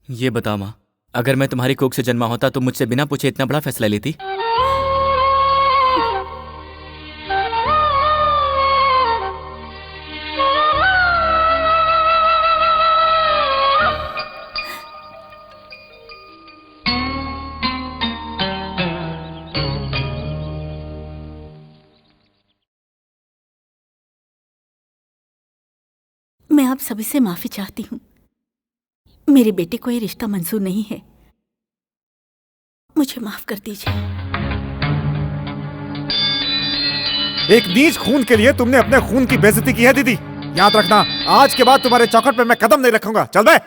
ये बता माँ, अगर मैं तुम्हारी कोख से जन्मा होता तो मुझसे बिना पूछे इतना बड़ा फैसला लेती? मैं आप सभी से माफी चाहती हूँ। मेरी बेटी को ये रिश्ता मंजूर नहीं है। मुझे माफ कर दीजिए। एक नीच खून के लिए तुमने अपने खून की बेइज्जती की है दीदी। याद रखना, आज के बाद तुम्हारे चौखट पे मैं कदम नहीं रखूंगा। चल बे।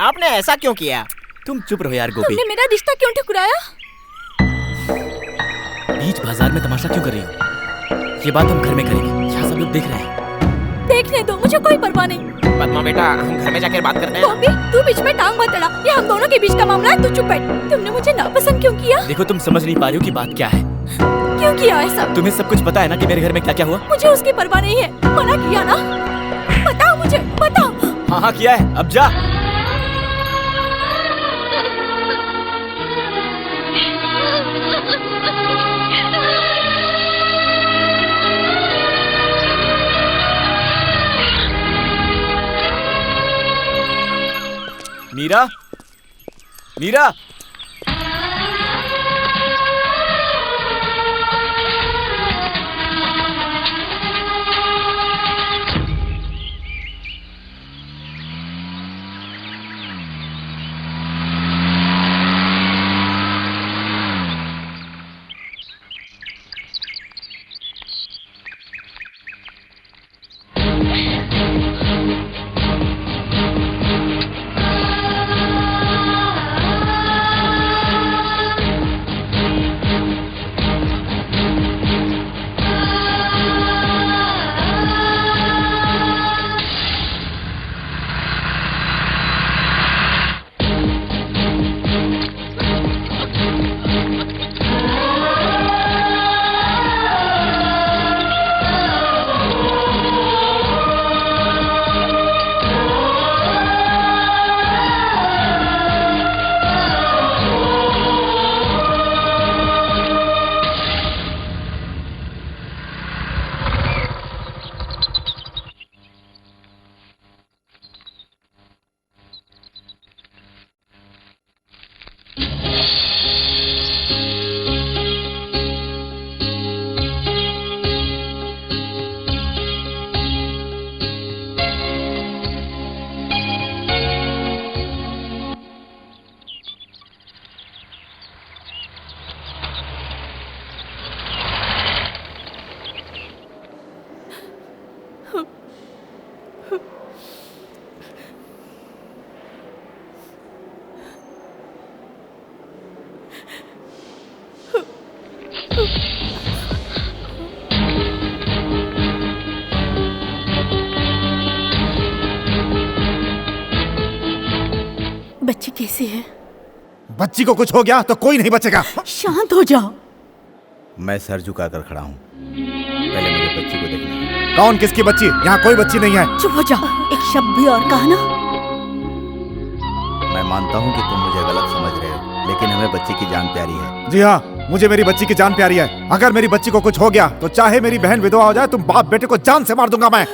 आपने ऐसा क्यों किया? तुम चुप रहो यार गोपी। तुमने मेरा रिश्ता क्यों ठुकराया? बीच बाजार में तमाशा क्यों कर रही हो? ये बात हम घर में करेंगे, यहाँ सब लोग देख रहे हैं। देखने दो, मुझे कोई परवाह नहीं। पद्मा बेटा, हम घर में जाकर बात करते हैं। गोपी, तू बीच में टांग मत अड़ा। ये हम दोनों के बीच का मामला है, तू चुप बैठ। तुमने मुझे नापसंद क्यों किया? देखो तुम समझ नहीं पा रही हो कि बात क्या है। क्यों किया ऐसा? तुम्हें सब कुछ पता है ना कि मेरे घर में क्या क्या हुआ? मुझे उसकी परवाह नहीं है। मना किया ना? बताओ मुझे, बताओ। हाँ हाँ किया है, अब जा। मीरा, मीरा, बच्ची कैसी है? बच्ची को कुछ हो गया तो कोई नहीं बचेगा। शांत हो जाओ। मैं सर झुकाकर खड़ा हूँ, पहले मुझे बच्ची को देखना है। कौन किसकी बच्ची? यहाँ कोई बच्ची नहीं है। चुप हो जाओ, एक शब्द भी और कहा ना। मैं मानता हूँ कि तुम मुझे गलत समझ रहे हो, लेकिन हमें बच्ची की जान प्यारी है। जी हाँ, मुझे मेरी बच्ची की जान प्यारी है। अगर मेरी बच्ची को कुछ हो गया तो चाहे मेरी बहन विधवा हो जाए, तुम बाप बेटे को जान से मार दूंगा मैं।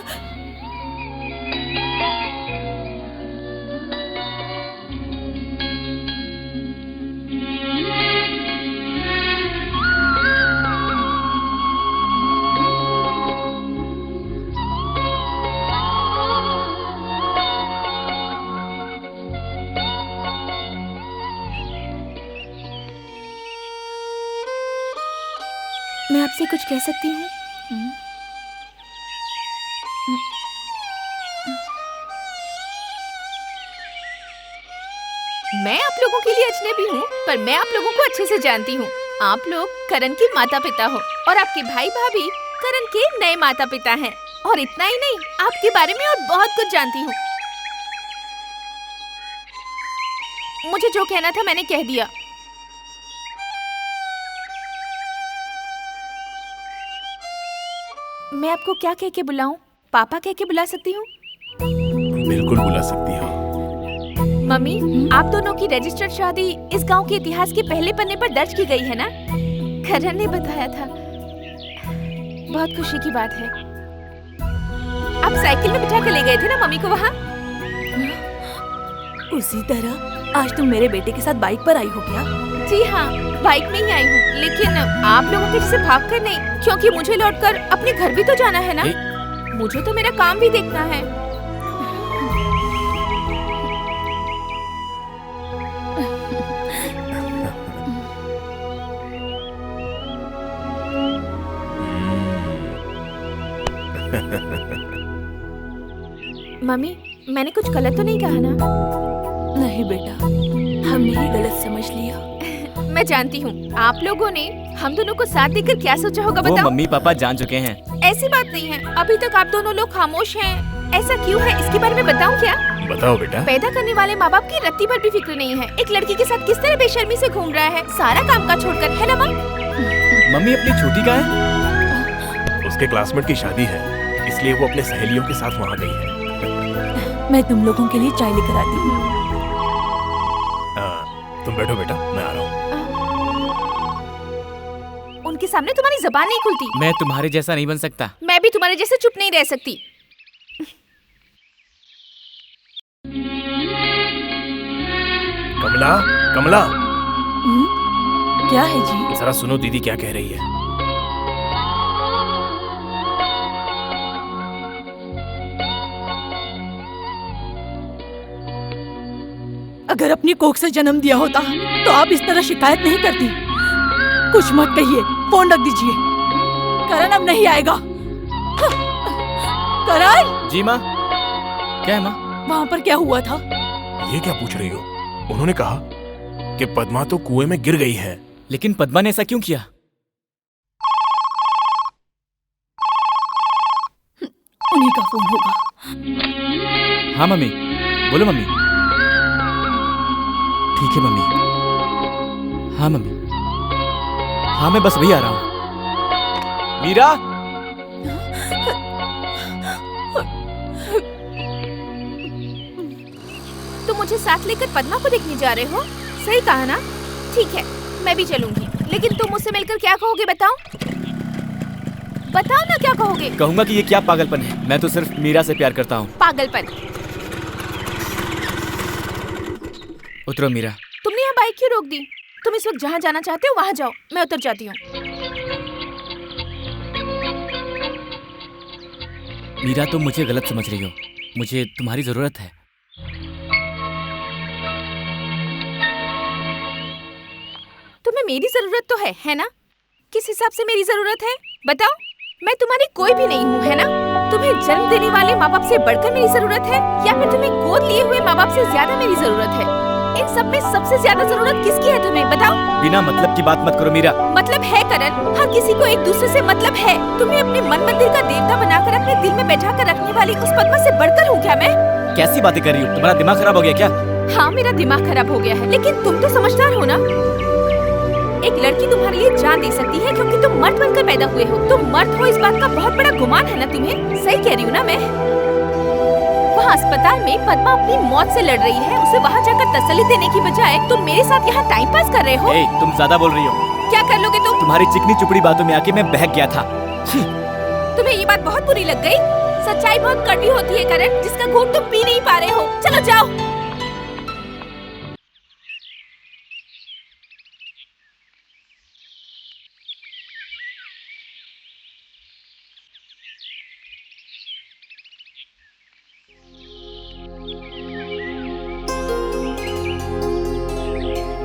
मैं आपसे कुछ कह सकती हूँ? मैं आप लोगों के लिए अजनबी हूँ, पर मैं आप लोगों को अच्छे से जानती हूँ। आप लोग करण के माता पिता हो और आपके भाई भाभी करण के नए माता पिता हैं। और इतना ही नहीं, आपके बारे में और बहुत कुछ जानती हूँ। मुझे जो कहना था मैंने कह दिया। मैं आपको क्या कह के बुलाऊं? पापा कह के बुला सकती हूँ? बिल्कुल बुला सकती हो। मम्मी, आप दोनों की रजिस्टर्ड शादी इस गांव के इतिहास के पहले पन्ने पर दर्ज की गई है ना? करण ने बताया था। बहुत खुशी की बात है। आप साइकिल में बिठा के ले गए थे ना मम्मी को वहाँ? उसी तरह आज तुम मेरे बेटे के साथ बाइक पर आई हो क्या? जी हाँ, बाइक में ही आई हूँ, लेकिन आप लोगों के जैसे भाग कर नहीं, क्योंकि मुझे लौटकर अपने घर भी तो जाना है ना। मुझे तो मेरा काम भी देखना है। मम्मी, मैंने कुछ गलत तो नहीं कहा ना? नहीं बेटा, हमने ही गलत समझ लिया। मैं जानती हूँ आप लोगों ने हम दोनों को साथ देकर क्या सोचा होगा, वो बताओ। मम्मी पापा जान चुके हैं। ऐसी बात नहीं है, अभी तक आप दोनों लोग खामोश हैं। ऐसा क्यों है, इसके बारे में बताऊं क्या? बताओ बेटा। पैदा करने वाले माँ बाप की रत्ती भर भी फिक्र नहीं है। एक लड़की के साथ किस तरह बेशर्मी से घूम रहा है, सारा काम का छोड़कर, है ना माँ? मम्मी अपनी छोटी का है? उसके क्लासमेट की शादी है, इसलिए वो अपने सहेलियों के साथ वहाँ गई है। मैं तुम लोगों के लिए चाय लेकर आती हूँ। तुम बैठो बेटा, मैं आ रहा हूँ। उनके सामने तुम्हारी जबान नहीं खुलती। मैं तुम्हारे जैसा नहीं बन सकता। मैं भी तुम्हारे जैसे चुप नहीं रह सकती। कमला, कमला। क्या है जी? जरा सुनो दीदी क्या कह रही है। अगर अपनी कोख से जन्म दिया होता तो आप इस तरह शिकायत नहीं करती। कुछ मत कहिए, फोन रख दीजिए। करण अब नहीं आएगा। करण! जी माँ। क्या है माँ? वहाँ पर क्या हुआ था? ये क्या पूछ रही हो? उन्होंने कहा कि पद्मा तो कुएं में गिर गई है। लेकिन पद्मा ने ऐसा क्यों किया? उन्हीं का फोन होगा। हाँ मम्मी, बोलो मम्मी। ठीक है मम्मी। हाँ मम्मी, हाँ मैं बस वही आ रहा हूँ। मीरा! तुम मुझे साथ लेकर पद्मा को देखने जा रहे हो? सही कहा ना? ठीक है, मैं भी चलूंगी। लेकिन तुम मुझसे मिलकर क्या कहोगे, बताओ? बताओ ना क्या कहोगे? कहूंगा कि ये क्या पागलपन है। मैं तो सिर्फ मीरा से प्यार करता हूँ। पागलपन? उतरो मीरा। तुमने यहाँ बाइक क्यों रोक दी? तुम इस वक्त जहाँ जाना चाहते हो वहाँ जाओ, मैं उतर जाती हूँ। मीरा, तुम मुझे गलत समझ रही हो। मुझे तुम्हारी जरूरत है। तुम्हें मेरी जरूरत तो है ना? किस हिसाब से मेरी जरूरत है, बताओ? मैं तुम्हारी कोई भी नहीं हूँ, है ना? तुम्हें जन्म देने वाले माँ बाप से बढ़कर मेरी जरूरत है, या फिर तुम्हें गोद लिए हुए माँ बाप से ज्यादा मेरी जरूरत है? इन सब में सबसे ज्यादा जरूरत किसकी है तुम्हें, बताओ? बिना मतलब की बात मत करो मीरा। मतलब है करण, हर किसी को एक दूसरे से मतलब है। तुम्हें अपने मन मंदिर का देवता बनाकर अपने दिल में बैठा कर रखने वाली उस पद्मा से बढ़कर हूँ क्या मैं? कैसी बातें कर रही हो? तुम्हारा दिमाग खराब हो गया क्या? हाँ, मेरा दिमाग खराब हो गया है, लेकिन तुम तो समझदार हो ना। एक लड़की तुम्हारे लिए जान दे सकती है क्योंकि तुम मर्द बनकर पैदा हुए हो। तुम मर्द हो, इस बात का बहुत बड़ा गुमान है ना तुम्हें? सही कह रही हूँ ना मैं? वहाँ अस्पताल में पद्मा अपनी मौत से लड़ रही है, उसे वहाँ जाकर तसल्ली देने की बजाय तुम मेरे साथ यहाँ टाइम पास कर रहे हो। तुम ज्यादा बोल रही हो। क्या कर लोगे तुम? तुम्हारी चिकनी चुपड़ी बातों में आके मैं बहक गया था। तुम्हें ये बात बहुत बुरी लग गई? सच्चाई बहुत कड़वी होती है करण, जिसका घूंट तुम पी नहीं पा रहे हो। चलो जाओ।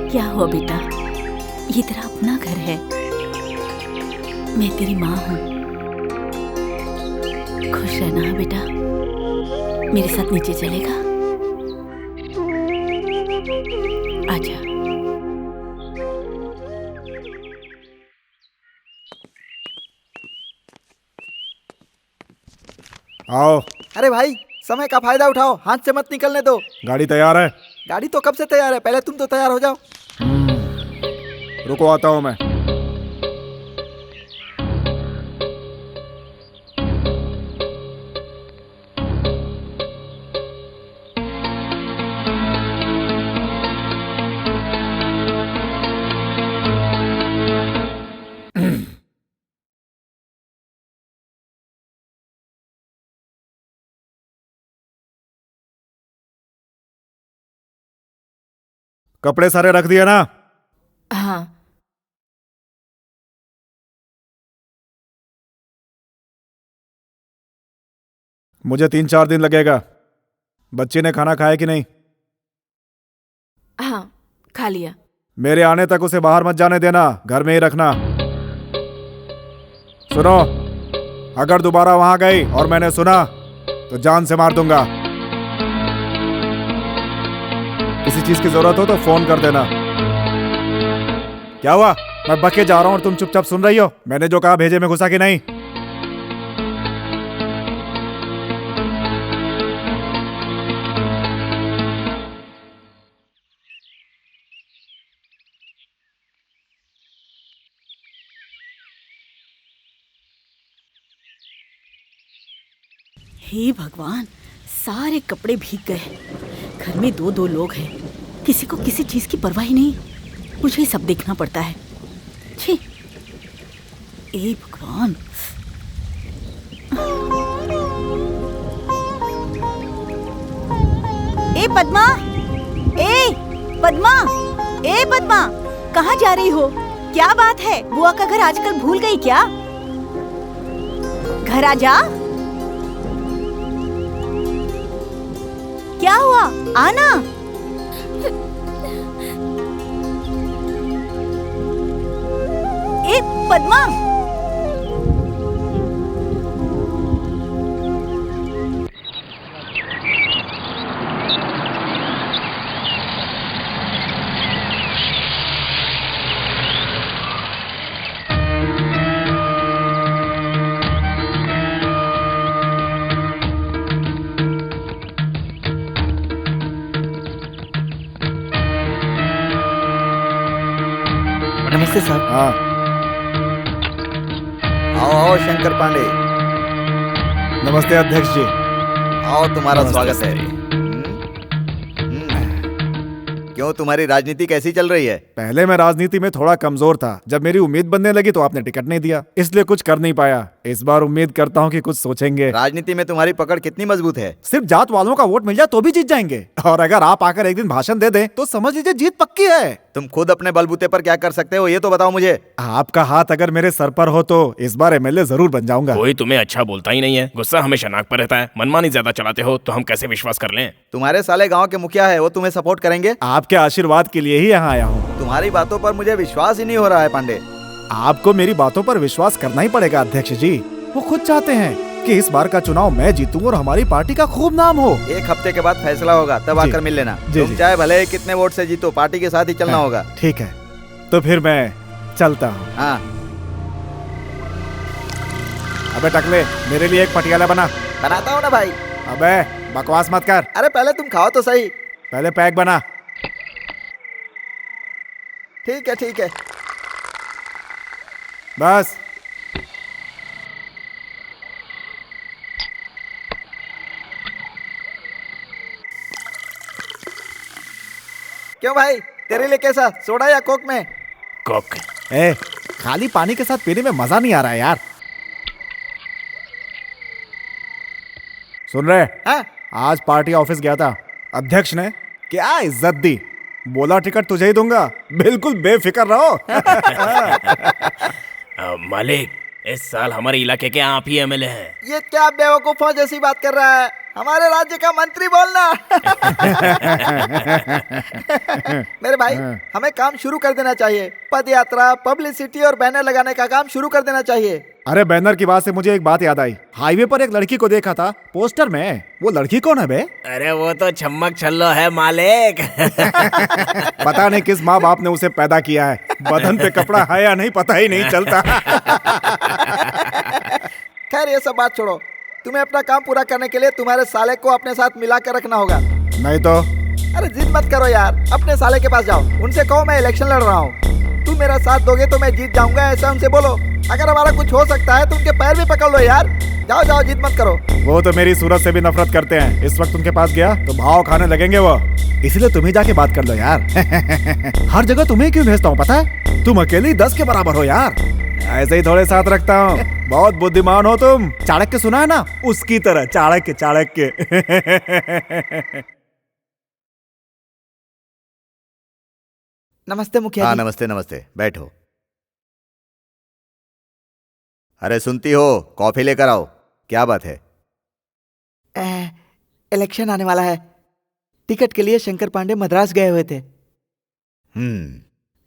क्या हुआ बेटा? ये तेरा अपना घर है। मैं तेरी माँ हूँ। खुश रहना बेटा। मेरे साथ नीचे चलेगा? आजा। आओ। अरे भाई, समय का फायदा उठाओ, हाथ से मत निकलने दो। गाड़ी तैयार है? गाड़ी तो कब से तैयार है, पहले तुम तो तैयार हो जाओ। रुको, आता हूँ मैं। कपड़े सारे रख दिए ना? हाँ। मुझे 3-4 दिन लगेगा। बच्चे ने खाना खाया कि नहीं? हाँ, खा लिया। मेरे आने तक उसे बाहर मत जाने देना, घर में ही रखना। सुनो, अगर दोबारा वहां गई और मैंने सुना तो जान से मार दूंगा। चीज की जरूरत हो तो फोन कर देना। क्या हुआ? मैं बके जा रहा हूँ और तुम चुपचाप सुन रही हो? मैंने जो कहा भेजे में घुसा कि नहीं? हे भगवान, सारे कपड़े भीग गए। घर में दो दो लोग हैं, किसी को किसी चीज की परवाह ही नहीं। मुझे ही सब देखना पड़ता है। छी, ए भगवान। ए पद्मा, ए पद्मा, ए पद्मा, कहाँ जा रही हो? क्या बात है? बुआ का घर आजकल भूल गई क्या? घर आ जा। क्या हुआ? आना। ए पद्मा, नमस्ते साहब। हाँ, आओ आओ शंकर पांडे। नमस्ते अध्यक्ष जी। आओ, तुम्हारा नमस्ते स्वागत है। क्यों, तुम्हारी राजनीति कैसी चल रही है? पहले मैं राजनीति में थोड़ा कमजोर था। जब मेरी उम्मीद बनने लगी तो आपने टिकट नहीं दिया, इसलिए कुछ कर नहीं पाया। इस बार उम्मीद करता हूँ कि कुछ सोचेंगे। राजनीति में तुम्हारी पकड़ कितनी मजबूत है? सिर्फ जात वालों का वोट मिल जाए तो भी जीत जाएंगे, और अगर आप आकर एक दिन भाषण दे दें तो समझ लीजिए जीत पक्की है। तुम खुद अपने बलबूते पर क्या कर सकते हो, ये तो बताओ मुझे। आपका हाथ अगर मेरे सर पर हो तो इस बार एमएलए जरूर बन जाऊंगा। कोई तुम्हें अच्छा बोलता ही नहीं है, गुस्सा हमेशा नाक पर रहता है, मनमानी ज्यादा चलाते हो तो हम कैसे विश्वास कर लें? तुम्हारे साले गांव के मुखिया है, वो तुम्हें सपोर्ट करेंगे? आपके आशीर्वाद के लिए ही यहाँ आया हूँ। तुम्हारी बातों पर मुझे विश्वास ही नहीं हो रहा है पांडे। आपको मेरी बातों पर विश्वास करना ही पड़ेगा अध्यक्ष जी। वो खुद चाहते हैं कि इस बार का चुनाव मैं जीतूं और हमारी पार्टी का खूब नाम हो। एक हफ्ते के बाद फैसला होगा, तब आकर मिल लेना। तुम चाहे भले ही कितने वोट से जीतो, पार्टी के साथ ही चलना होगा। ठीक है, तो फिर मैं चलता हूँ। हाँ। अबे टकले, मेरे लिए एक पटियाला बनाता हूँ ना भाई। अबे बकवास मत कर। अरे पहले तुम खाओ तो सही। पहले पैक बना। ठीक है ठीक है। बस। क्यों भाई, तेरे लिए कैसा, सोडा या कोक में? कोक। खाली पानी के साथ पीने में मजा नहीं आ रहा है यार। सुन रहे? हाँ? आज पार्टी ऑफिस गया था, अध्यक्ष ने क्या इज्जत दी। बोला टिकट तुझे ही दूंगा, बिल्कुल बेफिक्र रहो। मालिक, इस साल हमारे इलाके के आप ही एमएलए हैं। ये क्या बेवकूफों जैसी बात कर रहा है? हमारे राज्य का मंत्री बोलना। मेरे भाई, हमें काम शुरू कर देना चाहिए। पद यात्रा, पब्लिसिटी और बैनर लगाने का काम शुरू कर देना चाहिए। अरे बैनर की बात से मुझे एक बात याद आई। हाईवे पर एक लड़की को देखा था पोस्टर में। वो लड़की कौन है बे? अरे वो तो छम्मक छल्लो है मालिक। पता नहीं किस माँ बाप ने उसे पैदा किया है। बदन पे कपड़ा है या नहीं पता ही नहीं चलता। खैर ये सब बात छोड़ो, तुम्हें अपना काम पूरा करने के लिए तुम्हारे साले को अपने साथ मिला कर रखना होगा। नहीं तो? अरे जिद मत करो यार, अपने साले के पास जाओ, उनसे कहो मैं इलेक्शन लड़ रहा हूँ, तुम मेरा साथ दोगे तो मैं जीत जाऊंगा, ऐसा उनसे बोलो। अगर हमारा कुछ हो सकता है तो उनके पैर भी पकड़ लो यार। जाओ जाओ, जिद मत करो। वो तो मेरी सूरत से भी नफरत करते हैं। इस वक्त उनके पास गया तो भाव खाने लगेंगे वो। इसीलिए तुम ही जाके बात कर लो यार। हर जगह तुम्हें क्यों भेजता हूँ पता है? तुम अकेले 10 के बराबर हो यार। ऐसे ही थोड़े साथ रखता हूँ। बहुत बुद्धिमान हो तुम। चाणक्य सुना है ना, उसकी तरह चाणक्य चाणक्य। नमस्ते मुखिया हाँ जी। नमस्ते नमस्ते, बैठो। अरे सुनती हो, कॉफी लेकर आओ। क्या बात है? इलेक्शन आने वाला है, टिकट के लिए शंकर पांडे मद्रास गए हुए थे।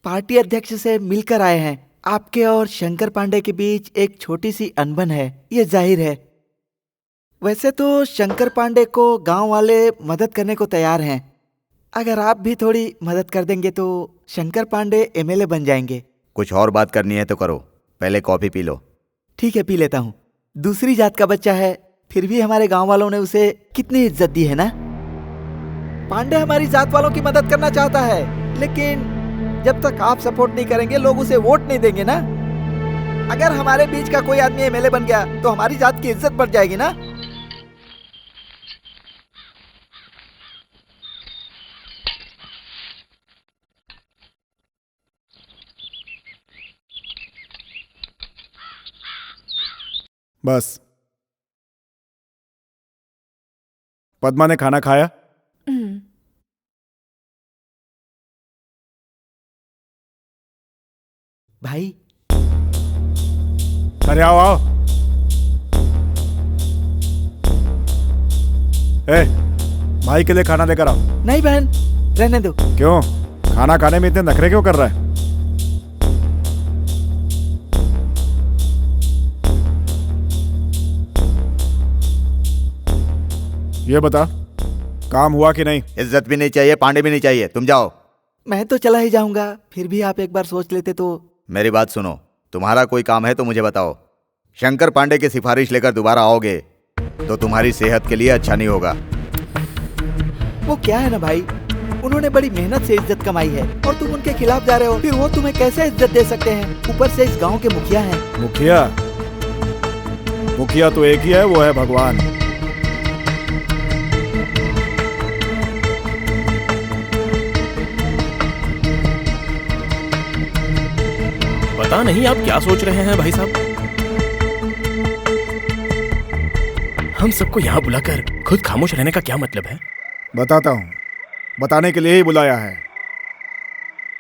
पार्टी अध्यक्ष से मिलकर आए हैं। आपके और शंकर पांडे के बीच एक छोटी सी अनबन है, ये जाहिर है। वैसे तो शंकर पांडे को गांव वाले मदद करने को तैयार हैं, अगर आप भी थोड़ी मदद कर देंगे तो शंकर पांडे एमएलए बन जाएंगे। कुछ और बात करनी है तो करो, पहले कॉफी पी लो। ठीक है, पी लेता हूँ। दूसरी जात का बच्चा है, फिर भी हमारे गांव वालों ने उसे कितनी इज्जत दी है ना। पांडे हमारी जात वालों की मदद करना चाहता है, लेकिन जब तक आप सपोर्ट नहीं करेंगे लोग उसे वोट नहीं देंगे ना। अगर हमारे बीच का कोई आदमी एमएलए बन गया तो हमारी जात की इज्जत बढ़ जाएगी ना। बस। पद्मा ने खाना खाया? भाई अरे आओ आओ। ए, भाई के लिए खाना लेकर आओ। नहीं बहन, रहने दो। क्यों? खाना खाने में इतने नखरे क्यों कर रहा है? ये बता, काम हुआ कि नहीं? इज्जत भी नहीं चाहिए, पांडे भी नहीं चाहिए, तुम जाओ। मैं तो चला ही जाऊंगा, फिर भी आप एक बार सोच लेते तो। मेरी बात सुनो, तुम्हारा कोई काम है तो मुझे बताओ। शंकर पांडे की सिफारिश लेकर दोबारा आओगे तो तुम्हारी सेहत के लिए अच्छा नहीं होगा। वो क्या है ना भाई, उन्होंने बड़ी मेहनत से इज्जत कमाई है और तुम उनके खिलाफ जा रहे हो, फिर वो तुम्हें कैसे इज्जत दे सकते हैं? ऊपर से इस गांव के मुखिया हैं। मुखिया? मुखिया तो एक ही है, वो है भगवान। पता नहीं आप क्या सोच रहे हैं भाई साहब। हम सबको यहाँ बुलाकर खुद खामोश रहने का क्या मतलब है? बताता हूँ, बताने के लिए ही बुलाया है।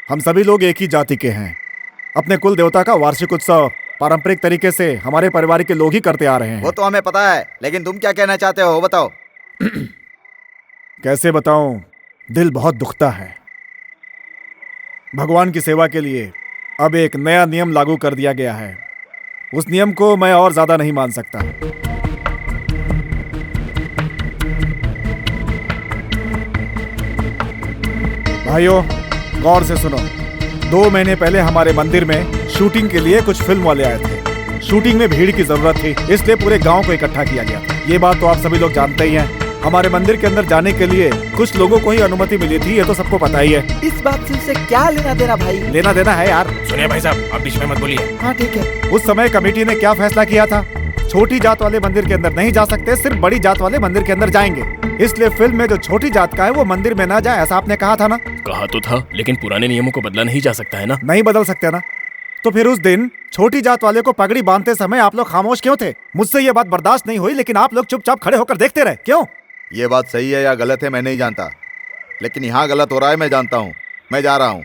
हम सभी लोग एक ही जाति के हैं। अपने कुल देवता का वार्षिक उत्सव पारंपरिक तरीके से हमारे परिवार के लोग ही करते आ रहे हैं। वो तो हमें पता है, लेकिन तुम क्या कहना चाहते हो बताओ। कैसे बताऊं, दिल बहुत दुखता है। भगवान की सेवा के लिए अब एक नया नियम लागू कर दिया गया है। उस नियम को मैं और ज्यादा नहीं मान सकता। भाइयों, गौर से सुनो। 2 महीने पहले हमारे मंदिर में शूटिंग के लिए कुछ फिल्म वाले आए थे। शूटिंग में भीड़ की जरूरत थी, इसलिए पूरे गांव को इकट्ठा किया गया था। ये बात तो आप सभी लोग जानते ही हैं। हमारे मंदिर के अंदर जाने के लिए कुछ लोगों को ही अनुमति मिली थी, ये तो सबको पता ही है। इस बात से उसे क्या लेना देना भाई? लेना देना है यार। सुनिए भाई साहब, आप बीच में मत बोलिए। हाँ ठीक है। उस समय कमेटी ने क्या फैसला किया था? छोटी जात वाले मंदिर के अंदर नहीं जा सकते, सिर्फ बड़ी जात वाले मंदिर के अंदर जाएंगे। इसलिए फिल्म में जो छोटी जात का है वो मंदिर में ना जाए, ऐसा आपने कहा था ना? कहा तो था, लेकिन पुराने नियमों को बदला नहीं जा सकता है ना। नहीं बदल सकते ना? तो फिर उस दिन छोटी जात वाले को पगड़ी बांधते समय आप लोग खामोश क्यों थे? मुझसे ये बात बर्दाश्त नहीं हुई, लेकिन आप लोग चुपचाप खड़े होकर देखते रहे, क्यों? ये बात सही है या गलत है मैं नहीं जानता, लेकिन यहाँ गलत हो रहा है मैं जानता हूँ। मैं जा रहा हूँ।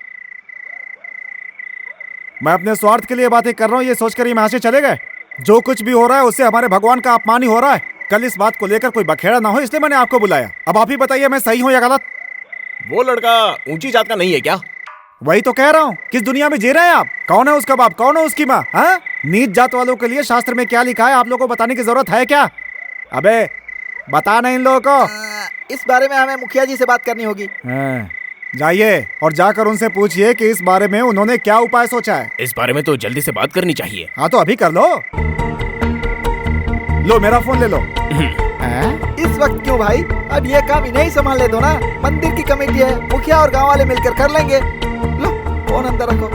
मैं अपने स्वार्थ के लिए बातें कर रहा हूँ, ये सोचकर ही यहाँ से चले गए? जो कुछ भी हो रहा है उससे हमारे भगवान का अपमान ही हो रहा है। कल इस बात को लेकर कोई बखेड़ा ना हो, इसलिए मैंने आपको बुलाया। अब आप ही बताइए, मैं सही हूँ या गलत? वो लड़का ऊंची जात का नहीं है क्या? वही तो कह रहा हूँ। किस दुनिया में जी रहे हैं आप? कौन है उसका बाप, कौन है उसकी माँ? हाँ, नीच जात वालों के लिए शास्त्र में क्या लिखा है आप लोगों को बताने की जरूरत है क्या? अबे बता ना इन लोगों को। इस बारे में हमें मुखिया जी से बात करनी होगी। जाइए और जाकर उनसे पूछिए कि इस बारे में उन्होंने क्या उपाय सोचा है। इस बारे में तो जल्दी से बात करनी चाहिए। हाँ तो अभी कर लो। लो मेरा फोन ले लो। इस वक्त क्यों भाई? अब ये काम इन्हें ही संभाल ले दो ना। मंदिर की कमेटी है, मुखिया और गांव वाले मिलकर कर लेंगे। लो फोन अंदर रखो।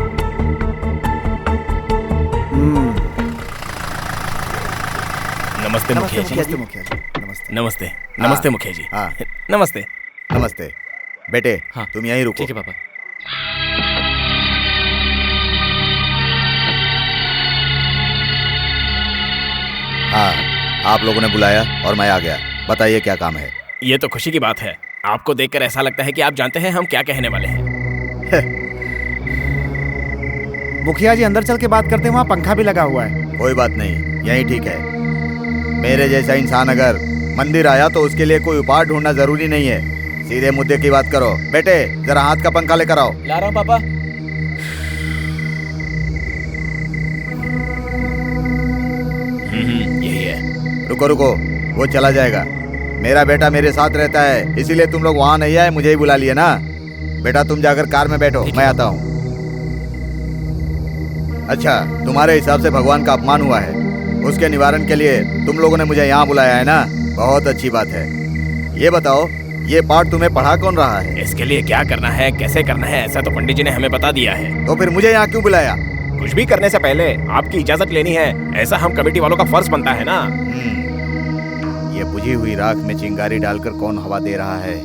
नमस्ते मुखिया जी। नमस्ते मुखिया जी। नमस्ते। नमस्ते नमस्ते मुखिया जी। हाँ नमस्ते। नमस्ते बेटे। हाँ, तुम यहीं रुको। ठीक है पापा। हाँ, आप लोगों ने बुलाया और मैं आ गया। बताइए क्या काम है? ये तो खुशी की बात है। आपको देखकर ऐसा लगता है कि आप जानते हैं हम क्या कहने वाले हैं। मुखिया जी अंदर चल के बात करते हैं, वहाँ पंखा भी लगा हुआ है। कोई बात नहीं, यही ठीक है। मेरे जैसा इंसान अगर मंदिर आया तो उसके लिए कोई उपाय ढूंढना जरूरी नहीं है। सीधे मुद्दे की बात करो। बेटे जरा हाथ का पंखा लेकर आओ। ला रहा हूँ पापा। यही है। रुको रुको, वो चला जाएगा। मेरा बेटा मेरे साथ रहता है, इसीलिए तुम लोग वहाँ नहीं आए, मुझे ही बुला लिए ना। बेटा तुम जाकर कार में बैठो, मैं आता हूँ। अच्छा, तुम्हारे हिसाब से भगवान का अपमान हुआ है, उसके निवारण के लिए तुम लोगों ने मुझे यहाँ बुलाया है ना? बहुत अच्छी बात है। ये बताओ, ये पाठ तुम्हें पढ़ा कौन रहा है? इसके लिए क्या करना है, कैसे करना है, ऐसा तो पंडित जी ने हमें बता दिया है। तो फिर मुझे यहाँ क्यों बुलाया? कुछ भी करने से पहले आपकी इजाजत लेनी है, ऐसा हम कमेटी वालों का फर्ज बनता है ना। ये बुझी हुई राख में चिंगारी डालकर कौन हवा दे रहा है?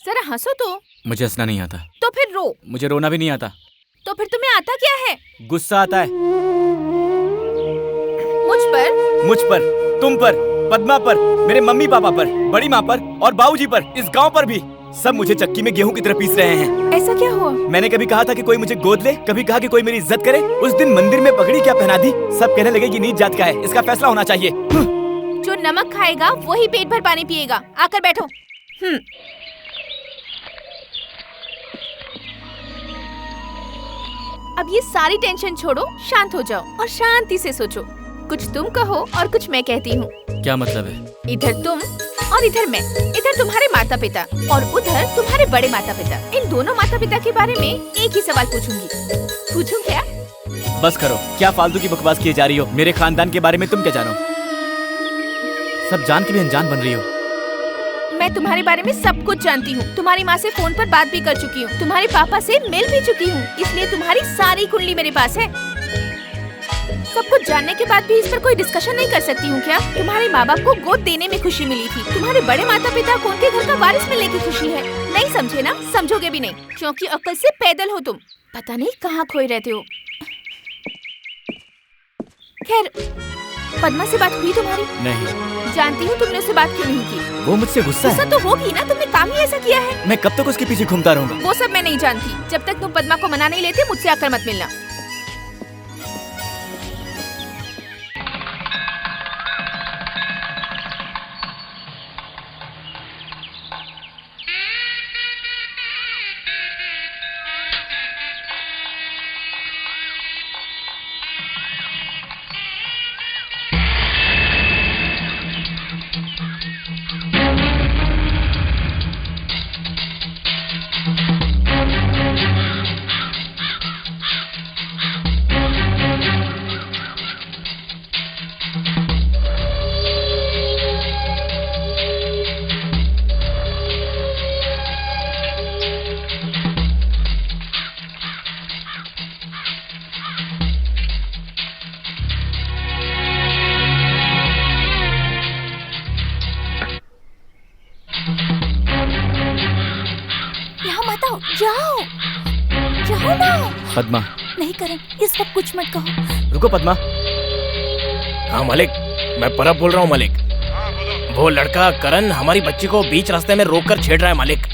जरा हंसो तो। मुझे हंसना नहीं आता। तो फिर रो। मुझे रोना भी नहीं आता। तो फिर तुम्हें आता क्या है? गुस्सा आता है। मुझ पर? मुझ पर, तुम पर, पद्मा पर, मेरे मम्मी पापा पर, बड़ी माँ पर और बाबूजी पर, इस गांव पर भी। सब मुझे चक्की में गेहूं की तरह पीस रहे हैं। ऐसा क्या हुआ? मैंने कभी कहा था कि कोई मुझे गोद ले, कभी कहा कि कोई मेरी इज्जत करे। उस दिन मंदिर में पगड़ी क्या पहना दी, सब कहने लगे कि नीच जात का है, इसका फैसला होना चाहिए। जो नमक खाएगा वही पेट भर पानी पिएगा। आकर बैठो। अब ये सारी टेंशन छोड़ो, शांत हो जाओ और शांति से सोचो। कुछ तुम कहो और कुछ मैं कहती हूँ। क्या मतलब है? इधर तुम और इधर मैं। इधर तुम्हारे माता पिता और उधर तुम्हारे बड़े माता पिता। इन दोनों माता पिता के बारे में एक ही सवाल पूछूंगी। पूछूं क्या? बस करो, क्या फालतू की बकवास किए जा रही हो? मेरे खानदान के बारे में तुम क्या जानो? सब जान के भी अनजान बन रही हो। मैं तुम्हारे बारे में सब कुछ जानती हूँ। तुम्हारी माँ से फोन पर बात भी कर चुकी हूँ, तुम्हारे पापा से मिल भी चुकी हूँ, इसलिए तुम्हारी सारी कुंडली मेरे पास है। सब कुछ जानने के बाद भी इस पर कोई डिस्कशन नहीं कर सकती हूँ क्या? तुम्हारे माँ बाप को गोद देने में खुशी मिली थी, तुम्हारे बड़े माता पिता को उनके घर का वारिस मिलने की खुशी है। नहीं समझे ना? समझोगे भी नहीं, क्योंकि अक्ल से पैदल हो तुम। पता नहीं कहाँ खोए रहते हो। खैर, पद्मा से बात हुई तुम्हारी? नहीं। जानती हूँ तुमने उससे बात क्यों नहीं की। वो मुझसे गुस्सा है। तो होगी ना, तुमने काम ही ऐसा किया है। मैं कब तक उसके पीछे घूमता रहूंगा? वो सब मैं नहीं जानती। जब तक तुम पद्मा को मना नहीं लेते, मुझसे आकर मत मिलना। जाओ जाओ ना। पद्मा। नहीं करण, इस वक्त कुछ मत कहो। रुको पद्मा। हाँ मालिक, मैं परब बोल रहा हूँ मालिक। वो लड़का करण हमारी बच्ची को बीच रास्ते में रोककर छेड़ रहा है मालिक,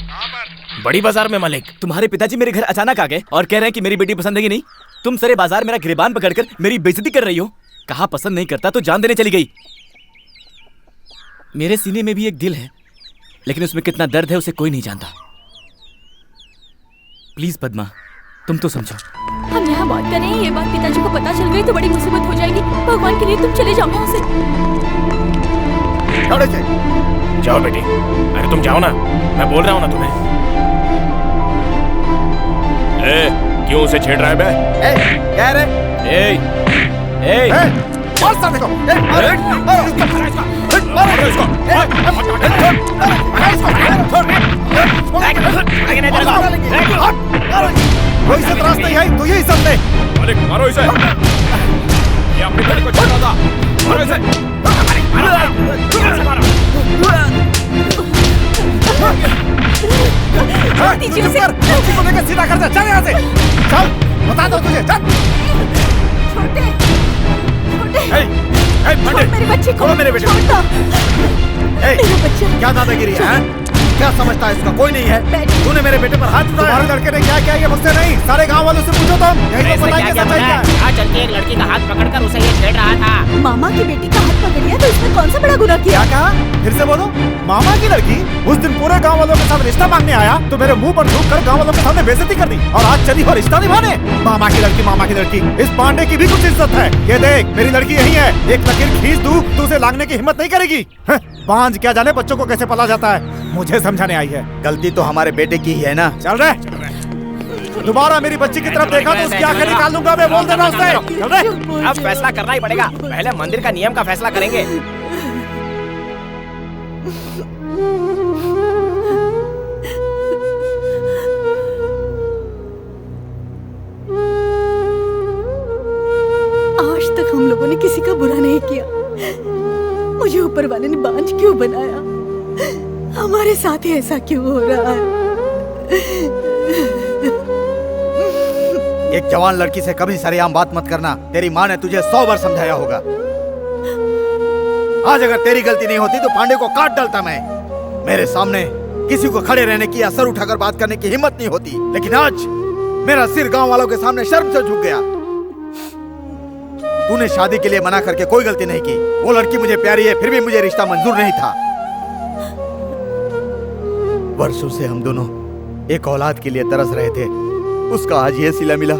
बड़ी बाजार में मालिक। तुम्हारे पिताजी मेरे घर अचानक आ गए और कह रहे हैं कि मेरी बेटी पसंद है कि नहीं। तुम सारे बाजार मेरा गिरबान पकड़कर मेरी बेइज्जती कर रही हो। कहा पसंद नहीं करता तो जान देने चली गई। मेरे सीने में भी एक दिल है, लेकिन उसमें कितना दर्द है उसे कोई नहीं जानता। प्लीज पद्मा, तुम तो समझो। हम यहाँ बात कर रहे हैं, ये बात पिताजी को पता चल गई तो बड़ी मुसीबत हो जाएगी। भगवान के लिए तुम चले जाओ यहाँ से। जाओ बेटी। अरे तुम जाओ ना, मैं बोल रहा हूँ ना तुम्हें। क्यों उसे छेड़ रहा है बे? क्या रे? मार साले को। मारो इसको। कोई से त्रास नहीं है, तू यही सब ले। मालिक मारो इसे। ये अपनी बेटी को छेड़ रहा था। मारो इसे। दीजिए उसे। लड़की को लेकर सीधा कर दे। चल यहाँ से। चल, बता दो तुझे। चल। छोटे। मेरी बच्ची बच्चे को छोड़ो मेरे बेटे छोड़ दो। ए, क्या दादागिरी है? क्या समझता है इसका? कोई नहीं है। तूने मेरे बेटे पर हाथ उठाया। तुम्हारे लड़के ने क्या किया ये मुझसे नहीं, सारे गांव वालों से पूछो तुम। यही तो बताइए सच्चाई क्या है। यहाँ चल के एक लड़की का हाथ पकड़कर उसे ये छेड़ रहा था। मामा की बेटी का हाथ पकड़ लिया तो इसमें कौन सा बड़ा गुनाह किया? क्या कहा? फिर से बोलो। मामा की लड़की उस दिन पूरे गांव वालों के साथ रिश्ता मांगने आया तो मेरे मुंह पर थूक कर गांव वालों के सामने बेइज्जती कर दी और आज चली हो रिश्ता निभाने। मामा की लड़की, मामा की लड़की। इस पांडे की भी कुछ इज्जत है। ये देख मेरी लड़की यही है, एक लकीर खींच दूं तो उसे लांघने की हिम्मत नहीं करेगी। बांझ क्या जाने बच्चों को कैसे पाला जाता है, मुझे समझाने आई है। गलती तो हमारे बेटे की ही है ना। चल रहे दोबारा मेरी बच्ची की तरफ देखा तो उसकी आंखें निकाल दूंगा मैं, बोल देना उससे। चल रहे अब फैसला करना ही पड़ेगा। पहले मंदिर का नियम का फैसला करेंगे। आज तक हम लोगों ने किसी का बुरा नहीं किया, मुझे ऊपर वाले ने बांझ क्यों बनाया? हमारे साथ ही ऐसा क्यों हो रहा है? एक जवान लड़की से कभी सरेआम बात मत करना। तेरी माँ ने तुझे 100 बार समझाया होगा। आज अगर तेरी गलती नहीं होती तो पांडे को काट डालता मैं। मेरे सामने किसी को खड़े रहने की या सर उठाकर बात करने की हिम्मत नहीं होती, लेकिन आज मेरा सिर गांव वालों के सामने शर्म से झुक गया। तूने शादी के लिए मना करके कोई गलती नहीं की। वो लड़की मुझे प्यारी है, फिर भी मुझे रिश्ता मंजूर नहीं था। वर्षों से हम दोनों एक औलाद के लिए तरस रहे थे, उसका आज ये सिला मिला।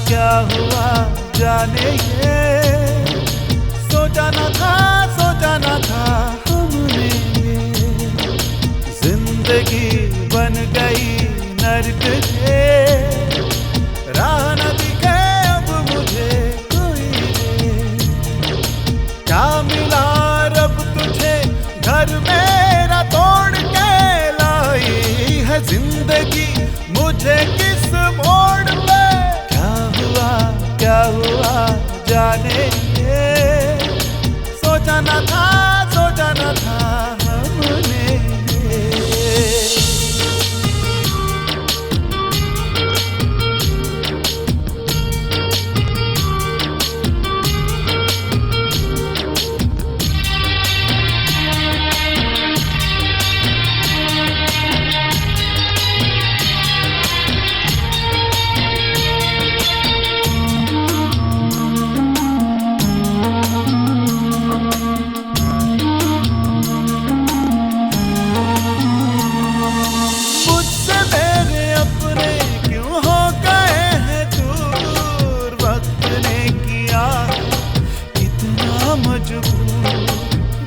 क्या हुआ जाने ये, सोचा न था हमने ये। जिंदगी बन गई नर्क है, राह न दिखे अब मुझे कोई रे। क्या मिला रब तुझे घर मेरा तोड़ के लाई है जिंदगी मुझे किस मोड़ पे। क्या हुआ जाने ये, सोचा न था हमने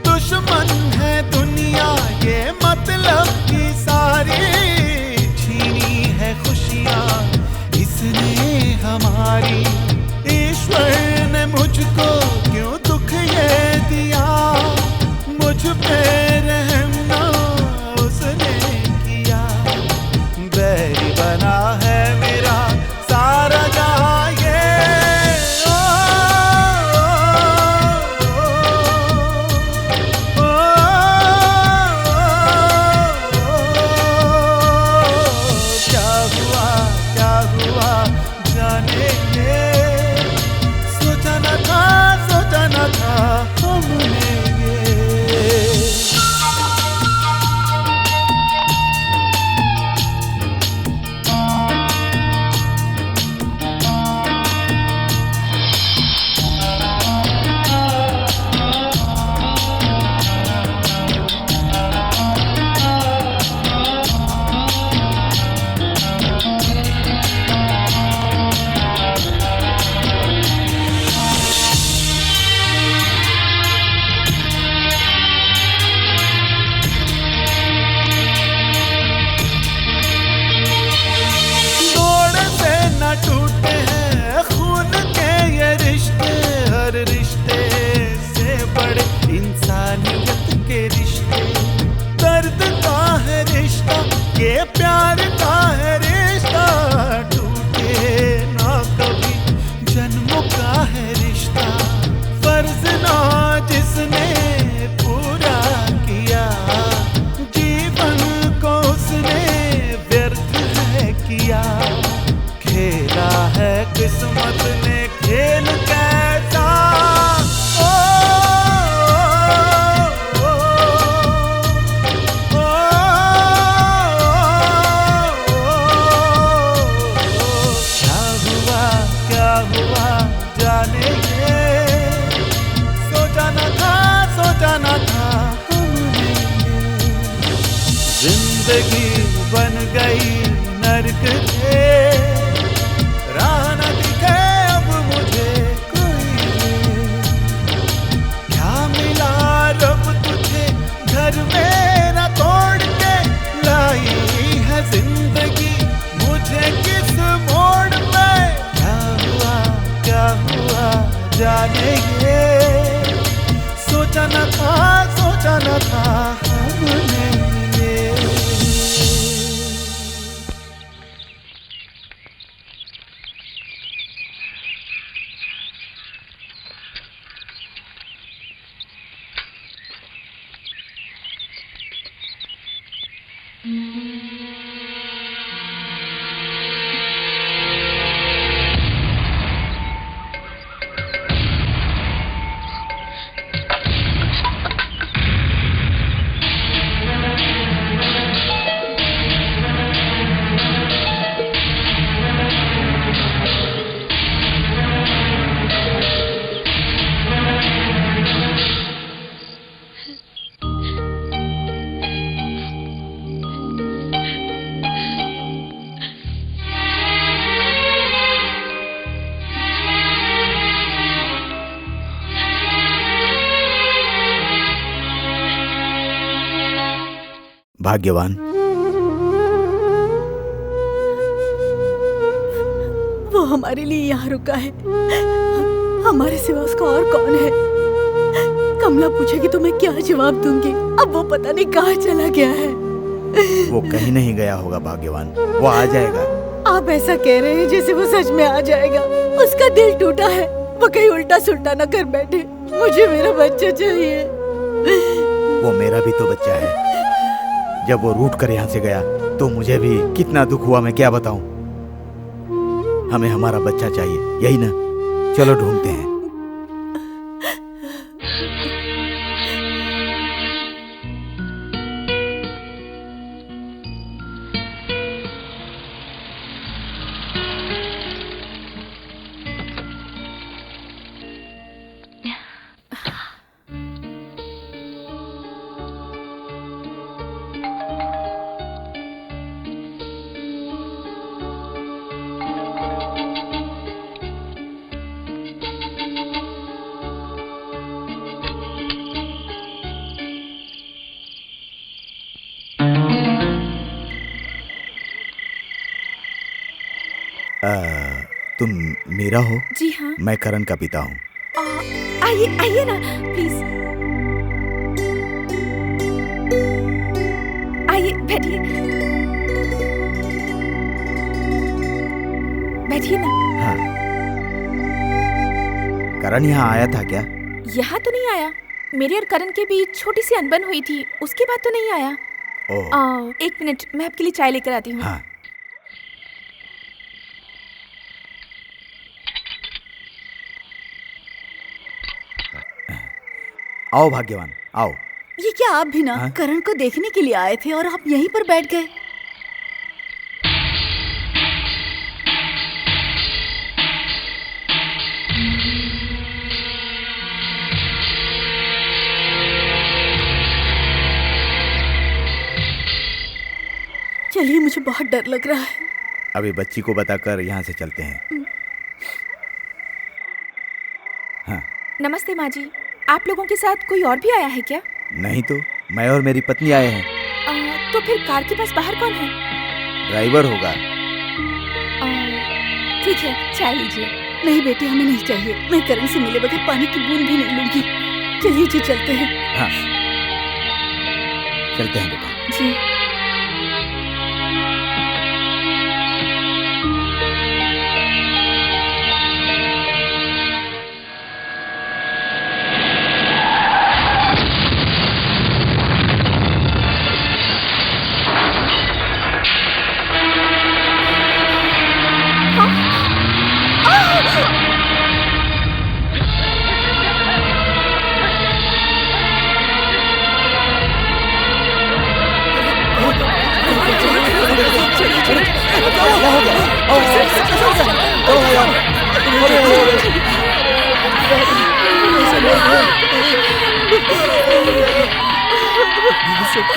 दुश्मन है दुनिया ये मतलब की सारी, छीनी है खुशियाँ इसने हमारी। ईश्वर ने मुझको क्यों दुख ये दिया, मुझ पे रहम ना उसने किया। बैरी बना है मेरा सारा जहां ये। सोचा न था हमने ये। किस्मत ने खेल कैसा ओ, ओ, ओ, क्या हुआ जाने ये, सोचा न था हमने जिंदगी बन गई नरक रे, राह न दिखे अब मुझे कोई, क्या मिला रब तुझे घर मेरा तोड़ के लाई है जिंदगी मुझे किस मोड़ में, क्या हुआ जाने ये, सोचा न था हमने ये। भाग्यवान, वो हमारे लिए यहाँ रुका है, हमारे सिवा उसका और कौन है? कमला पूछेगी तो मैं क्या जवाब दूंगी? अब वो पता नहीं कहाँ चला गया है। वो कहीं नहीं गया होगा भाग्यवान, वो आ जाएगा। आप ऐसा कह रहे हैं जैसे वो सच में आ जाएगा। उसका दिल टूटा है, वो कहीं उल्टा सुल्टा न कर बैठे। मुझे मेरा बच्चा चाहिए। वो मेरा भी तो बच्चा है। जब वो रूठ कर यहाँ से गया तो मुझे भी कितना दुख हुआ, मैं क्या बताऊं। हमें हमारा बच्चा चाहिए, यही ना? चलो ढूंढते हैं। तुम मीरा हो? जी हाँ। मैं करण का पिता हूँ। आइए आइए ना प्लीज, आइए बैठिए, बैठिए ना। हाँ। करण यहाँ आया था क्या? यहाँ तो नहीं आया। मेरे और करण के बीच छोटी सी अनबन हुई थी, उसके बाद तो नहीं आया। एक मिनट, मैं आपके लिए चाय लेकर आती हूँ। हाँ। आओ भाग्यवान, आओ। ये क्या आप भी ना करण को देखने के लिए आए थे और आप यहीं पर बैठ गए? चलिए, मुझे बहुत डर लग रहा है। अभी बच्ची को बताकर यहाँ से चलते हैं। हाँ। नमस्ते माँ जी, आप लोगों के साथ कोई और भी आया है क्या? नहीं तो, मैं और मेरी पत्नी आए हैं। तो फिर कार के पास बाहर कौन है? ड्राइवर होगा। ठीक है, चाय लीजिए। नहीं बेटी, हमें नहीं चाहिए। मैं करण से मिले बगैर पानी की बूंद भी नहीं लूंगी। चलिए जी, चलते हैं। हाँ, चलते हैं बेटा। जी। सब